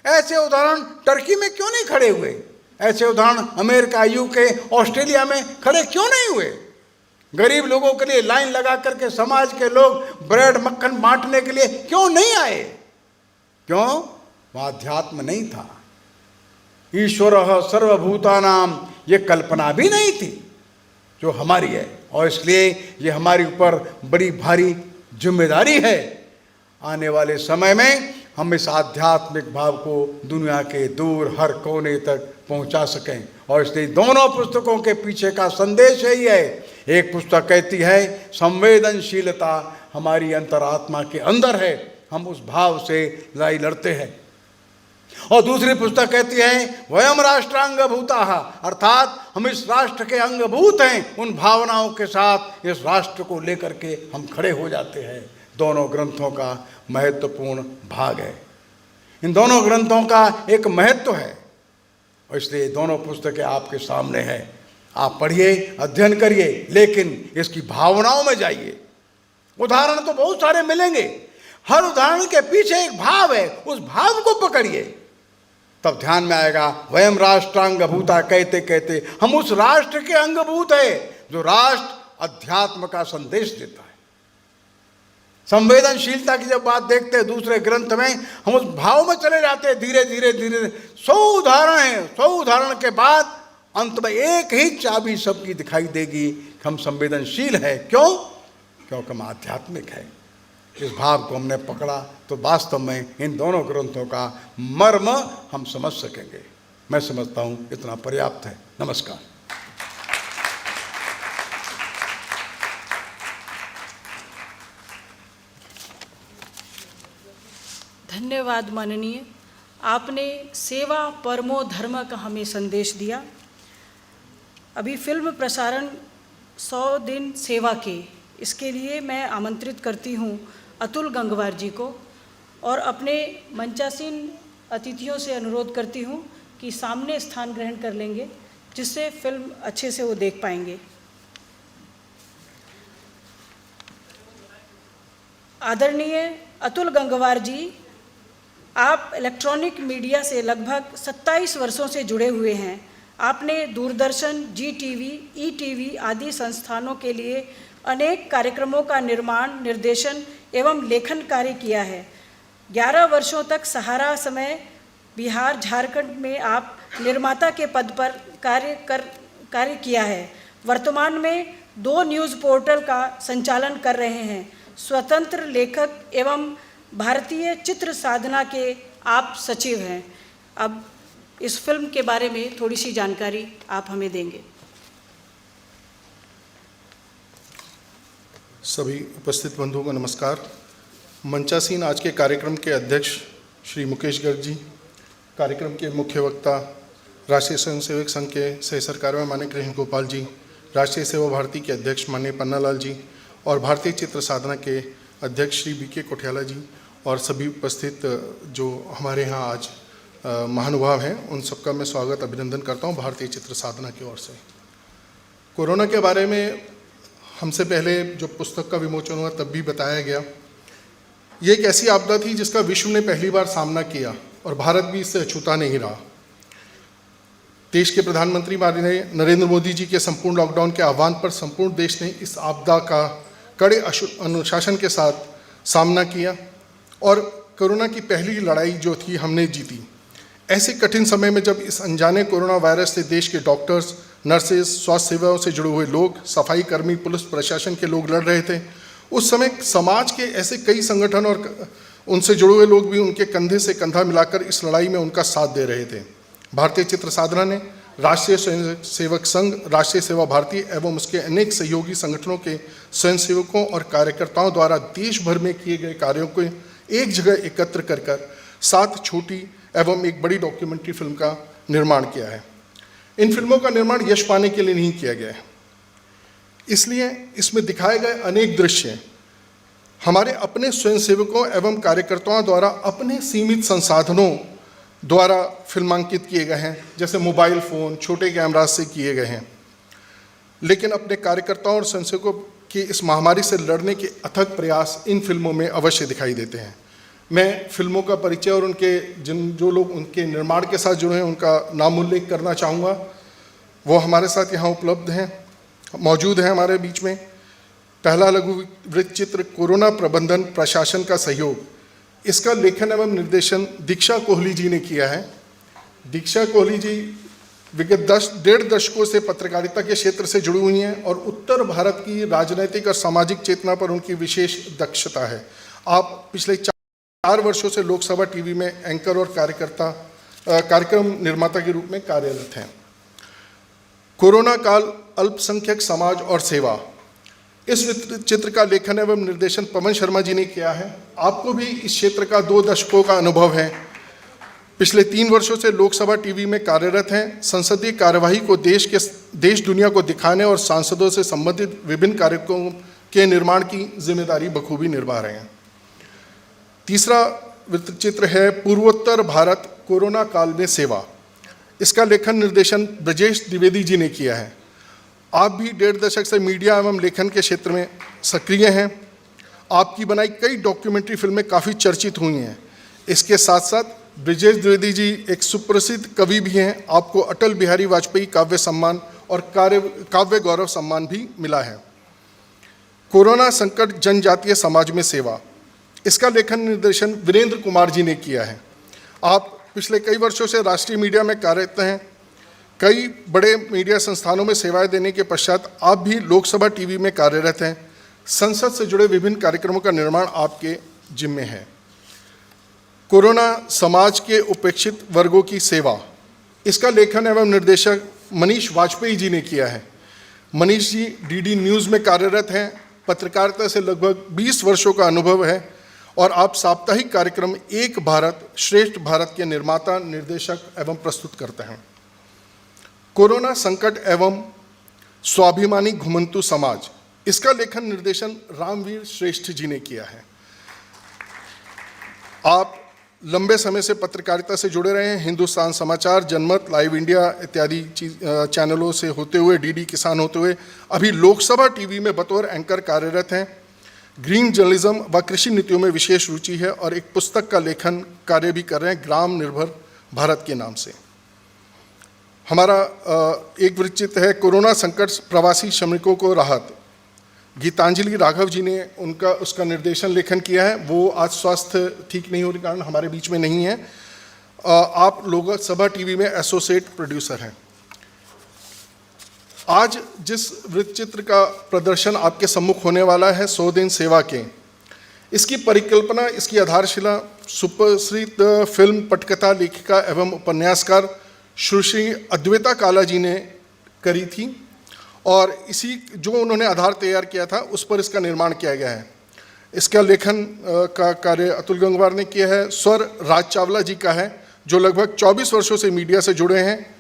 ऐसे उदाहरण टर्की में क्यों नहीं खड़े हुए? ऐसे उदाहरण अमेरिका, यूके, ऑस्ट्रेलिया में खड़े क्यों नहीं हुए? गरीब लोगों के लिए लाइन लगा करके समाज के लोग ब्रेड मक्खन बांटने के लिए क्यों नहीं आए? क्यों? वह अध्यात्म नहीं था। ईश्वरः सर्वभूतानाम ये कल्पना भी नहीं थी जो हमारी है, और इसलिए ये हमारे ऊपर बड़ी भारी जिम्मेदारी है। आने वाले समय में हम इस आध्यात्मिक भाव को दुनिया के दूर हर कोने तक पहुंचा सकें, और इसलिए दोनों पुस्तकों के पीछे का संदेश यही है। एक पुस्तक कहती है संवेदनशीलता हमारी अंतरात्मा के अंदर है, हम उस भाव से लड़ाई लड़ते हैं, और दूसरी पुस्तक कहती है वयम राष्ट्रांगभूताः, अर्थात हम इस राष्ट्र के अंगभूत हैं। उन भावनाओं के साथ इस राष्ट्र को लेकर के हम खड़े हो जाते हैं। दोनों ग्रंथों का महत्वपूर्ण भाग है, इन दोनों ग्रंथों का एक महत्व है, और इसलिए दोनों पुस्तकें आपके सामने हैं। आप पढ़िए, अध्ययन करिए, लेकिन इसकी भावनाओं में जाइए। उदाहरण तो बहुत सारे मिलेंगे, हर उदाहरण के पीछे एक भाव है, उस भाव को पकड़िए, तब ध्यान में आएगा। वयम राष्ट्रांगभूता कहते कहते हम उस राष्ट्र के अंगभूत है जो राष्ट्र अध्यात्म का संदेश देता है। संवेदनशीलता की जब बात देखते हैं दूसरे ग्रंथ में, हम उस भाव में चले जाते हैं। धीरे धीरे धीरे 100 उदाहरण हैं, 100 उदाहरण के बाद अंत में एक ही चाबी सबकी दिखाई देगी कि हम संवेदनशील है। क्यों? क्योंकि हम आध्यात्मिक है। इस भाव को हमने पकड़ा तो वास्तव में इन दोनों ग्रंथों का मर्म हम समझ सकेंगे। मैं समझता हूँ इतना पर्याप्त है। नमस्कार। धन्यवाद माननीय, आपने सेवा परमो धर्म का हमें संदेश दिया। अभी फिल्म प्रसारण 100 दिन सेवा के, इसके लिए मैं आमंत्रित करती हूँ अतुल गंगवार जी को, और अपने मंचासीन अतिथियों से अनुरोध करती हूँ कि सामने स्थान ग्रहण कर लेंगे, जिससे फिल्म अच्छे से वो देख पाएंगे। आदरणीय अतुल गंगवार जी, आप इलेक्ट्रॉनिक मीडिया से लगभग 27 वर्षों से जुड़े हुए हैं। आपने दूरदर्शन, जी टीवी, ई टीवी आदि संस्थानों के लिए अनेक कार्यक्रमों का निर्माण, निर्देशन एवं लेखन कार्य किया है। 11 वर्षों तक सहारा समय बिहार झारखंड में आप निर्माता के पद पर कार्य किया है। वर्तमान में 2 न्यूज़ पोर्टल का संचालन कर रहे हैं। स्वतंत्र लेखक एवं भारतीय चित्र साधना के आप सचिव हैं। अब इस फिल्म के बारे में थोड़ी सी जानकारी आप हमें देंगे। सभी उपस्थित बंधुओं को नमस्कार। मंचासीन आज के कार्यक्रम के अध्यक्ष श्री मुकेश गर्ग जी, कार्यक्रम के मुख्य वक्ता राष्ट्रीय स्वयंसेवक संघ के सह सरकार्यवाह माननीय कृष्ण गोपाल जी, राष्ट्रीय सेवा भारती के अध्यक्ष माननीय पन्नालाल जी और भारतीय चित्र साधना के अध्यक्ष श्री बीके कोठियाला जी और सभी उपस्थित जो हमारे यहाँ आज महानुभाव हैं, उन सबका मैं स्वागत अभिनंदन करता हूँ भारतीय चित्र साधना की ओर से। कोरोना के बारे में हमसे पहले जो पुस्तक का विमोचन हुआ तब भी बताया गया, ये एक ऐसी आपदा थी जिसका विश्व ने पहली बार सामना किया और भारत भी इससे अछूता नहीं रहा। देश के प्रधानमंत्री माननीय नरेंद्र मोदी जी के संपूर्ण लॉकडाउन के आह्वान पर संपूर्ण देश ने इस आपदा का कड़े अनुशासन के साथ सामना किया और कोरोना की पहली लड़ाई जो थी हमने जीती। ऐसे कठिन समय में जब इस अनजाने कोरोना वायरस से देश के डॉक्टर्स, नर्सेज, स्वास्थ्य सेवाओं से जुड़े हुए लोग, सफाई कर्मी, पुलिस प्रशासन के लोग लड़ रहे थे, उस समय समाज के ऐसे कई संगठन और उनसे जुड़े हुए लोग भी उनके कंधे से कंधा मिलाकर इस लड़ाई में उनका साथ दे रहे थे। भारतीय चित्र साधना ने राष्ट्रीय स्वयंसेवक संघ, राष्ट्रीय सेवा भारती एवं उसके अनेक सहयोगी संगठनों के स्वयंसेवकों और कार्यकर्ताओं द्वारा देश भर में किए गए कार्यों को एक जगह एकत्र कर 7 छोटी एवं एक बड़ी डॉक्यूमेंट्री फिल्म का निर्माण किया है। इन फिल्मों का निर्माण यश पाने के लिए नहीं किया गया है, इसलिए इसमें दिखाए गए अनेक दृश्य हमारे अपने स्वयंसेवकों एवं कार्यकर्ताओं द्वारा अपने सीमित संसाधनों द्वारा फिल्मांकित किए गए हैं, जैसे मोबाइल फ़ोन, छोटे कैमरा से किए गए हैं, लेकिन अपने कार्यकर्ताओं और स्वयंसेवकों की इस महामारी से लड़ने के अथक प्रयास इन फिल्मों में अवश्य दिखाई देते हैं। मैं फिल्मों का परिचय और उनके जो लोग उनके निर्माण के साथ जुड़े हैं उनका नाम उल्लेख करना चाहूँगा। वो हमारे साथ यहाँ उपलब्ध हैं, मौजूद हैं हमारे बीच में। पहला लघु वृत्तचित्र कोरोना प्रबंधन प्रशासन का सहयोग, इसका लेखन एवं निर्देशन दीक्षा कोहली जी ने किया है। दीक्षा कोहली जी विगत 1.5 दशकों से पत्रकारिता के क्षेत्र से जुड़ी हुई हैं और उत्तर भारत की राजनीतिक और सामाजिक चेतना पर उनकी विशेष दक्षता है। आप पिछले 4 वर्षों से लोकसभा टीवी में एंकर और कार्यक्रम निर्माता के रूप में कार्यरत हैं। कोरोना काल, अल्पसंख्यक समाज और सेवा, इस चित्र का लेखन एवं निर्देशन पवन शर्मा जी ने किया है। आपको भी इस क्षेत्र का 2 दशकों का अनुभव है। पिछले 3 वर्षों से लोकसभा टीवी में कार्यरत हैं। संसदीय कार्यवाही को देश दुनिया को दिखाने और सांसदों से संबंधित विभिन्न कार्यक्रमों के निर्माण की जिम्मेदारी बखूबी निभा रहे हैं। तीसरा वृत्तचित्र है पूर्वोत्तर भारत कोरोना काल में सेवा, इसका लेखन निर्देशन ब्रजेश द्विवेदी जी ने किया है। आप भी 1.5 दशक से मीडिया एवं लेखन के क्षेत्र में सक्रिय हैं। आपकी बनाई कई डॉक्यूमेंट्री फिल्में काफ़ी चर्चित हुई हैं। इसके साथ साथ ब्रजेश द्विवेदी जी एक सुप्रसिद्ध कवि भी हैं। आपको अटल बिहारी वाजपेयी काव्य सम्मान और काव्य गौरव सम्मान भी मिला है। कोरोना संकट जनजातीय समाज में सेवा, इसका लेखन निर्देशन वीरेंद्र कुमार जी ने किया है। आप पिछले कई वर्षों से राष्ट्रीय मीडिया में कार्यरत हैं। कई बड़े मीडिया संस्थानों में सेवाएं देने के पश्चात आप भी लोकसभा टीवी में कार्यरत हैं। संसद से जुड़े विभिन्न कार्यक्रमों का निर्माण आपके जिम्मे है। कोरोना समाज के उपेक्षित वर्गों की सेवा, इसका लेखन एवं निर्देशक मनीष वाजपेयी जी ने किया है। मनीष जी डीडी न्यूज़ में कार्यरत हैं। पत्रकारिता से लगभग 20 वर्षों का अनुभव है और आप साप्ताहिक कार्यक्रम एक भारत श्रेष्ठ भारत के निर्माता, निर्देशक एवं प्रस्तुत करते हैं। कोरोना संकट एवं स्वाभिमानी घुमंतु समाज, इसका लेखन निर्देशन रामवीर श्रेष्ठ जी ने किया है। आप लंबे समय से पत्रकारिता से जुड़े रहे हैं। हिंदुस्तान समाचार, जनमत, लाइव इंडिया इत्यादि चैनलों से होते हुए, डीडी किसान होते हुए अभी लोकसभा टीवी में बतौर एंकर कार्यरत हैं। ग्रीन जर्नलिज्म व कृषि नीतियों में विशेष रुचि है और एक पुस्तक का लेखन कार्य भी कर रहे हैं ग्राम निर्भर भारत के नाम से। हमारा एक वृत्तचित्र है कोरोना संकट प्रवासी श्रमिकों को राहत, गीतांजलि राघव जी ने उसका निर्देशन लेखन किया है। वो आज स्वास्थ्य ठीक नहीं होने के कारण हमारे बीच में नहीं है। आप लोग सभा टीवी में एसोसिएट प्रोड्यूसर हैं। आज जिस वृत्तचित्र का प्रदर्शन आपके सम्मुख होने वाला है 100 दिन सेवा के, इसकी परिकल्पना, इसकी आधारशिला सुप्रसिद्ध फिल्म पटकथा लेखिका एवं उपन्यासकार सुश्री अद्वैता काला जी ने करी थी और इसी जो उन्होंने आधार तैयार किया था उस पर इसका निर्माण किया गया है। इसका लेखन का कार्य अतुल गंगवार ने किया है। स्वर राज चावला जी का है जो लगभग 24 वर्षों से मीडिया से जुड़े हैं।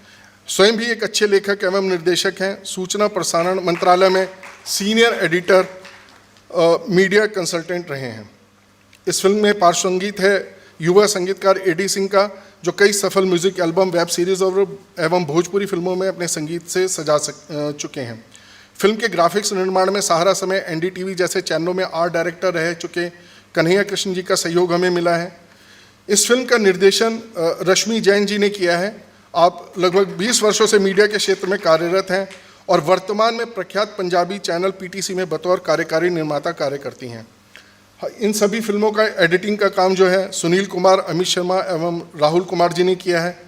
स्वयं भी एक अच्छे लेखक एवं निर्देशक हैं। सूचना प्रसारण मंत्रालय में सीनियर एडिटर मीडिया कंसल्टेंट रहे हैं। इस फिल्म में पार्श्व संगीत है युवा संगीतकार एडी सिंह का, जो कई सफल म्यूजिक एल्बम, वेब सीरीज और एवं भोजपुरी फिल्मों में अपने संगीत से सजा चुके हैं। फिल्म के ग्राफिक्स निर्माण में सहारा समय एनडीटीवी जैसे चैनलों में आर्ट डायरेक्टर रह चुके कन्हैया कृष्ण जी का सहयोग हमें मिला है। इस फिल्म का निर्देशन रश्मि जैन जी ने किया है। आप लगभग 20 वर्षों से मीडिया के क्षेत्र में कार्यरत हैं और वर्तमान में प्रख्यात पंजाबी चैनल पीटीसी में बतौर कार्यकारी निर्माता कार्य करती हैं। इन सभी फिल्मों का एडिटिंग का काम जो है सुनील कुमार, अमित शर्मा एवं राहुल कुमार जी ने किया है।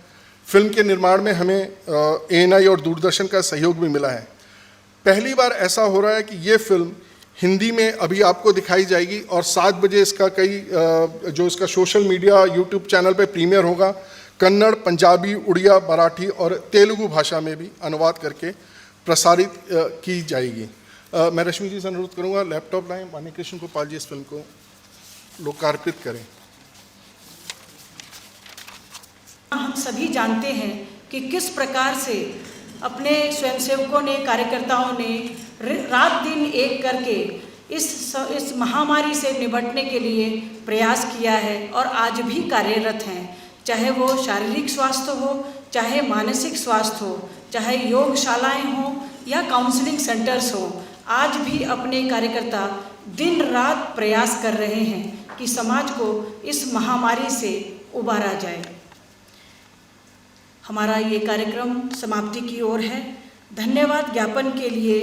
फिल्म के निर्माण में हमें एएनआई और दूरदर्शन का सहयोग भी मिला है। पहली बार ऐसा हो रहा है कि ये फिल्म हिंदी में अभी आपको दिखाई जाएगी और 7 बजे इसका जो इसका सोशल मीडिया यूट्यूब चैनल पे प्रीमियर होगा। कन्नड़, पंजाबी, उड़िया, मराठी और तेलुगु भाषा में भी अनुवाद करके प्रसारित की जाएगी। मैं रश्मि जी से अनुरोध करूंगा, लैपटॉप लाएं, माननीय कृष्ण गोपाल जी इस फिल्म को लोकार्पित करें। हम सभी जानते हैं कि किस प्रकार से अपने स्वयंसेवकों ने, कार्यकर्ताओं ने रात दिन एक करके इस महामारी से निपटने के लिए प्रयास किया है और आज भी कार्यरत हैं। चाहे वो शारीरिक स्वास्थ्य हो, चाहे मानसिक स्वास्थ्य हो, चाहे योगशालाएं हों या काउंसलिंग सेंटर्स हो, आज भी अपने कार्यकर्ता दिन रात प्रयास कर रहे हैं कि समाज को इस महामारी से उबारा जाए। हमारा ये कार्यक्रम समाप्ति की ओर है। धन्यवाद ज्ञापन के लिए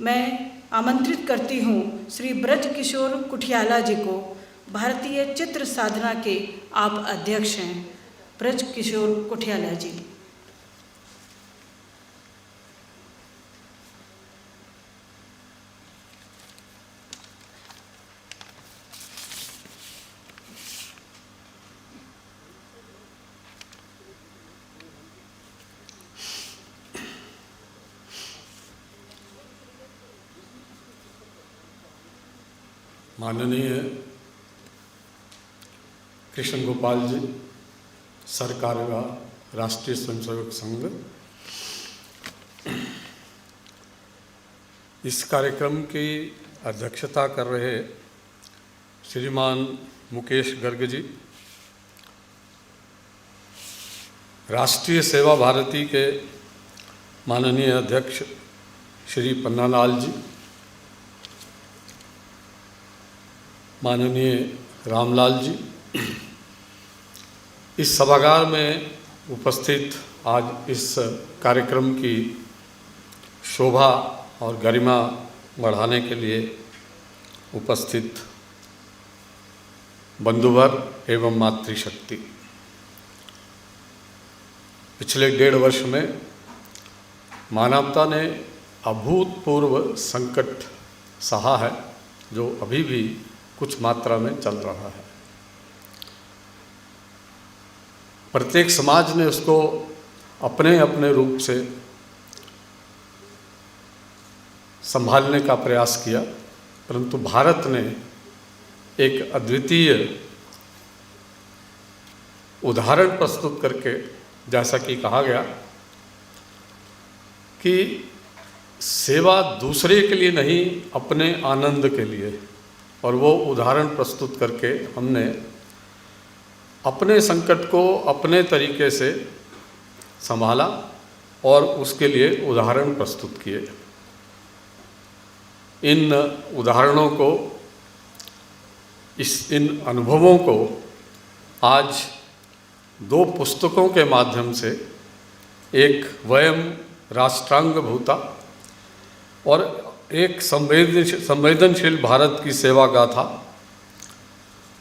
मैं आमंत्रित करती हूँ श्री ब्रज किशोर कुठियाला जी को। भारतीय चित्र साधना के आप अध्यक्ष हैं, ब्रज किशोर कुठियाला जी। माननीय कृष्ण गोपाल जी, सरकारवा राष्ट्रीय स्वयंसेवक संघ, इस कार्यक्रम की अध्यक्षता कर रहे श्रीमान मुकेश गर्ग जी, राष्ट्रीय सेवा भारती के माननीय अध्यक्ष श्री पन्नालाल जी, माननीय रामलाल जी, इस सभागार में उपस्थित आज इस कार्यक्रम की शोभा और गरिमा बढ़ाने के लिए उपस्थित बंधुवर एवं मातृशक्ति, पिछले 1.5 वर्ष में मानवता ने अभूतपूर्व संकट सहा है जो अभी भी कुछ मात्रा में चल रहा है। प्रत्येक समाज ने उसको अपने अपने रूप से संभालने का प्रयास किया, परंतु भारत ने एक अद्वितीय उदाहरण प्रस्तुत करके, जैसा कि कहा गया कि सेवा दूसरे के लिए नहीं, अपने आनंद के लिए, और वो उदाहरण प्रस्तुत करके हमने अपने संकट को अपने तरीके से संभाला और उसके लिए उदाहरण प्रस्तुत किए। इन उदाहरणों को, इन अनुभवों को आज 2 पुस्तकों के माध्यम से, एक वयम राष्ट्रांग भूता और एक संवेदनशील भारत की सेवा गाथा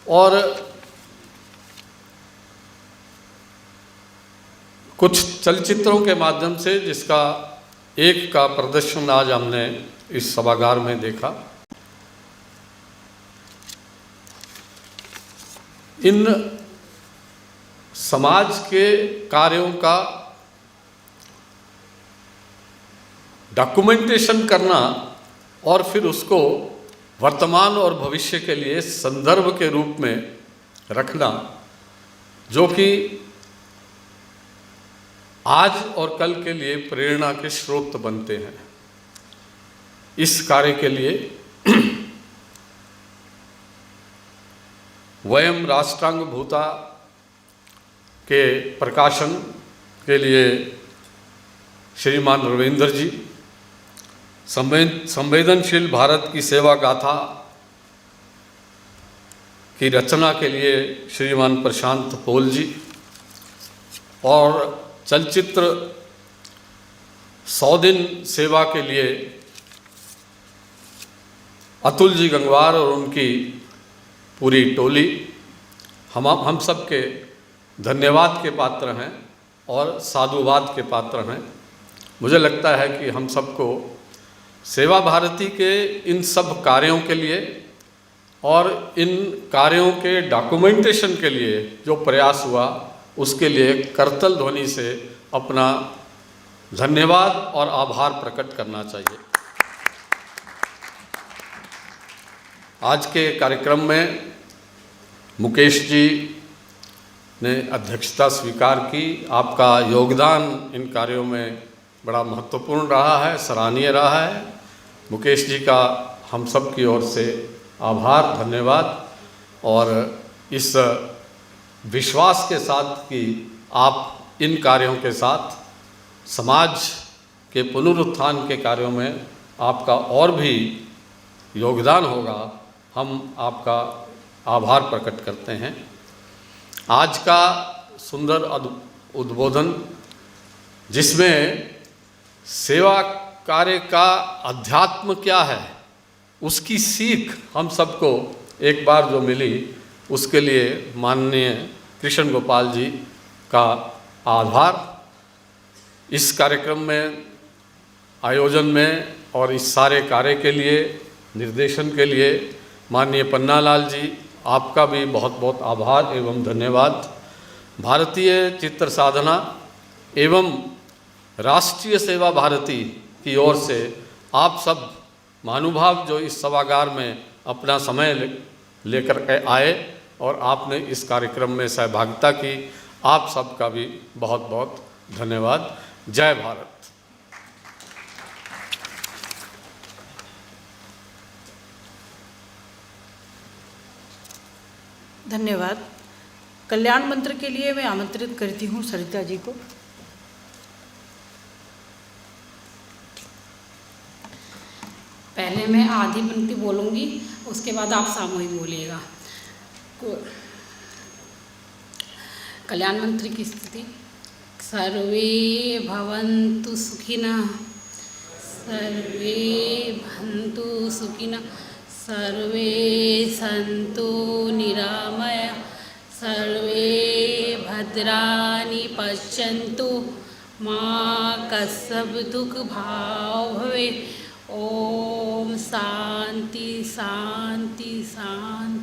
और कुछ चलचित्रों के माध्यम से, जिसका एक का प्रदर्शन आज हमने इस सभागार में देखा। इन समाज के कार्यों का डॉक्यूमेंटेशन करना और फिर उसको वर्तमान और भविष्य के लिए संदर्भ के रूप में रखना, जो कि आज और कल के लिए प्रेरणा के स्रोत बनते हैं। इस कार्य के लिए वयम राष्ट्रांग भूता के प्रकाशन के लिए श्रीमान रविंद्र जी, संवेदनशील भारत की सेवा गाथा की रचना के लिए श्रीमान प्रशांत पोल जी, और चलचित्र 100 दिन सेवा के लिए अतुल जी गंगवार और उनकी पूरी टोली हम सब के धन्यवाद के पात्र हैं और साधुवाद के पात्र हैं। मुझे लगता है कि हम सबको सेवा भारती के इन सब कार्यों के लिए और इन कार्यों के डॉक्यूमेंटेशन के लिए जो प्रयास हुआ, उसके लिए करतल ध्वनि से अपना धन्यवाद और आभार प्रकट करना चाहिए। आज के कार्यक्रम में मुकेश जी ने अध्यक्षता स्वीकार की। आपका योगदान इन कार्यों में बड़ा महत्वपूर्ण रहा है, सराहनीय रहा है। मुकेश जी का हम सब की ओर से आभार, धन्यवाद, और इस विश्वास के साथ कि आप इन कार्यों के साथ समाज के पुनरुत्थान के कार्यों में आपका और भी योगदान होगा, हम आपका आभार प्रकट करते हैं। आज का सुंदर उद्बोधन, जिसमें सेवा कार्य का अध्यात्म क्या है, उसकी सीख हम सबको एक बार जो मिली, उसके लिए माननीय कृष्ण गोपाल जी का आभार। इस कार्यक्रम में, आयोजन में और इस सारे कार्य के लिए, निर्देशन के लिए माननीय पन्नालाल जी, आपका भी बहुत बहुत आभार एवं धन्यवाद। भारतीय चित्र साधना एवं राष्ट्रीय सेवा भारती की ओर से आप सब महानुभाव जो इस सभागार में अपना समय लेकर के आए और आपने इस कार्यक्रम में सहभागिता की, आप सबका भी बहुत बहुत धन्यवाद। जय भारत। धन्यवाद। कल्याण मंत्र के लिए मैं आमंत्रित करती हूँ सरिता जी को। पहले मैं आधी पंक्ति बोलूँगी, उसके बाद आप सामूहिक बोलिएगा। कल्याण मंत्र की स्थिति। सर्वे भवन्तु सुखिनः, सर्वे भवन्तु सुखिनः, सर्वे सन्तु निरामया, सर्वे भद्राणि पश्यन्तु, मा कश्चित् दुःखभाग् भवेत्। ओम शांति शांति शांति।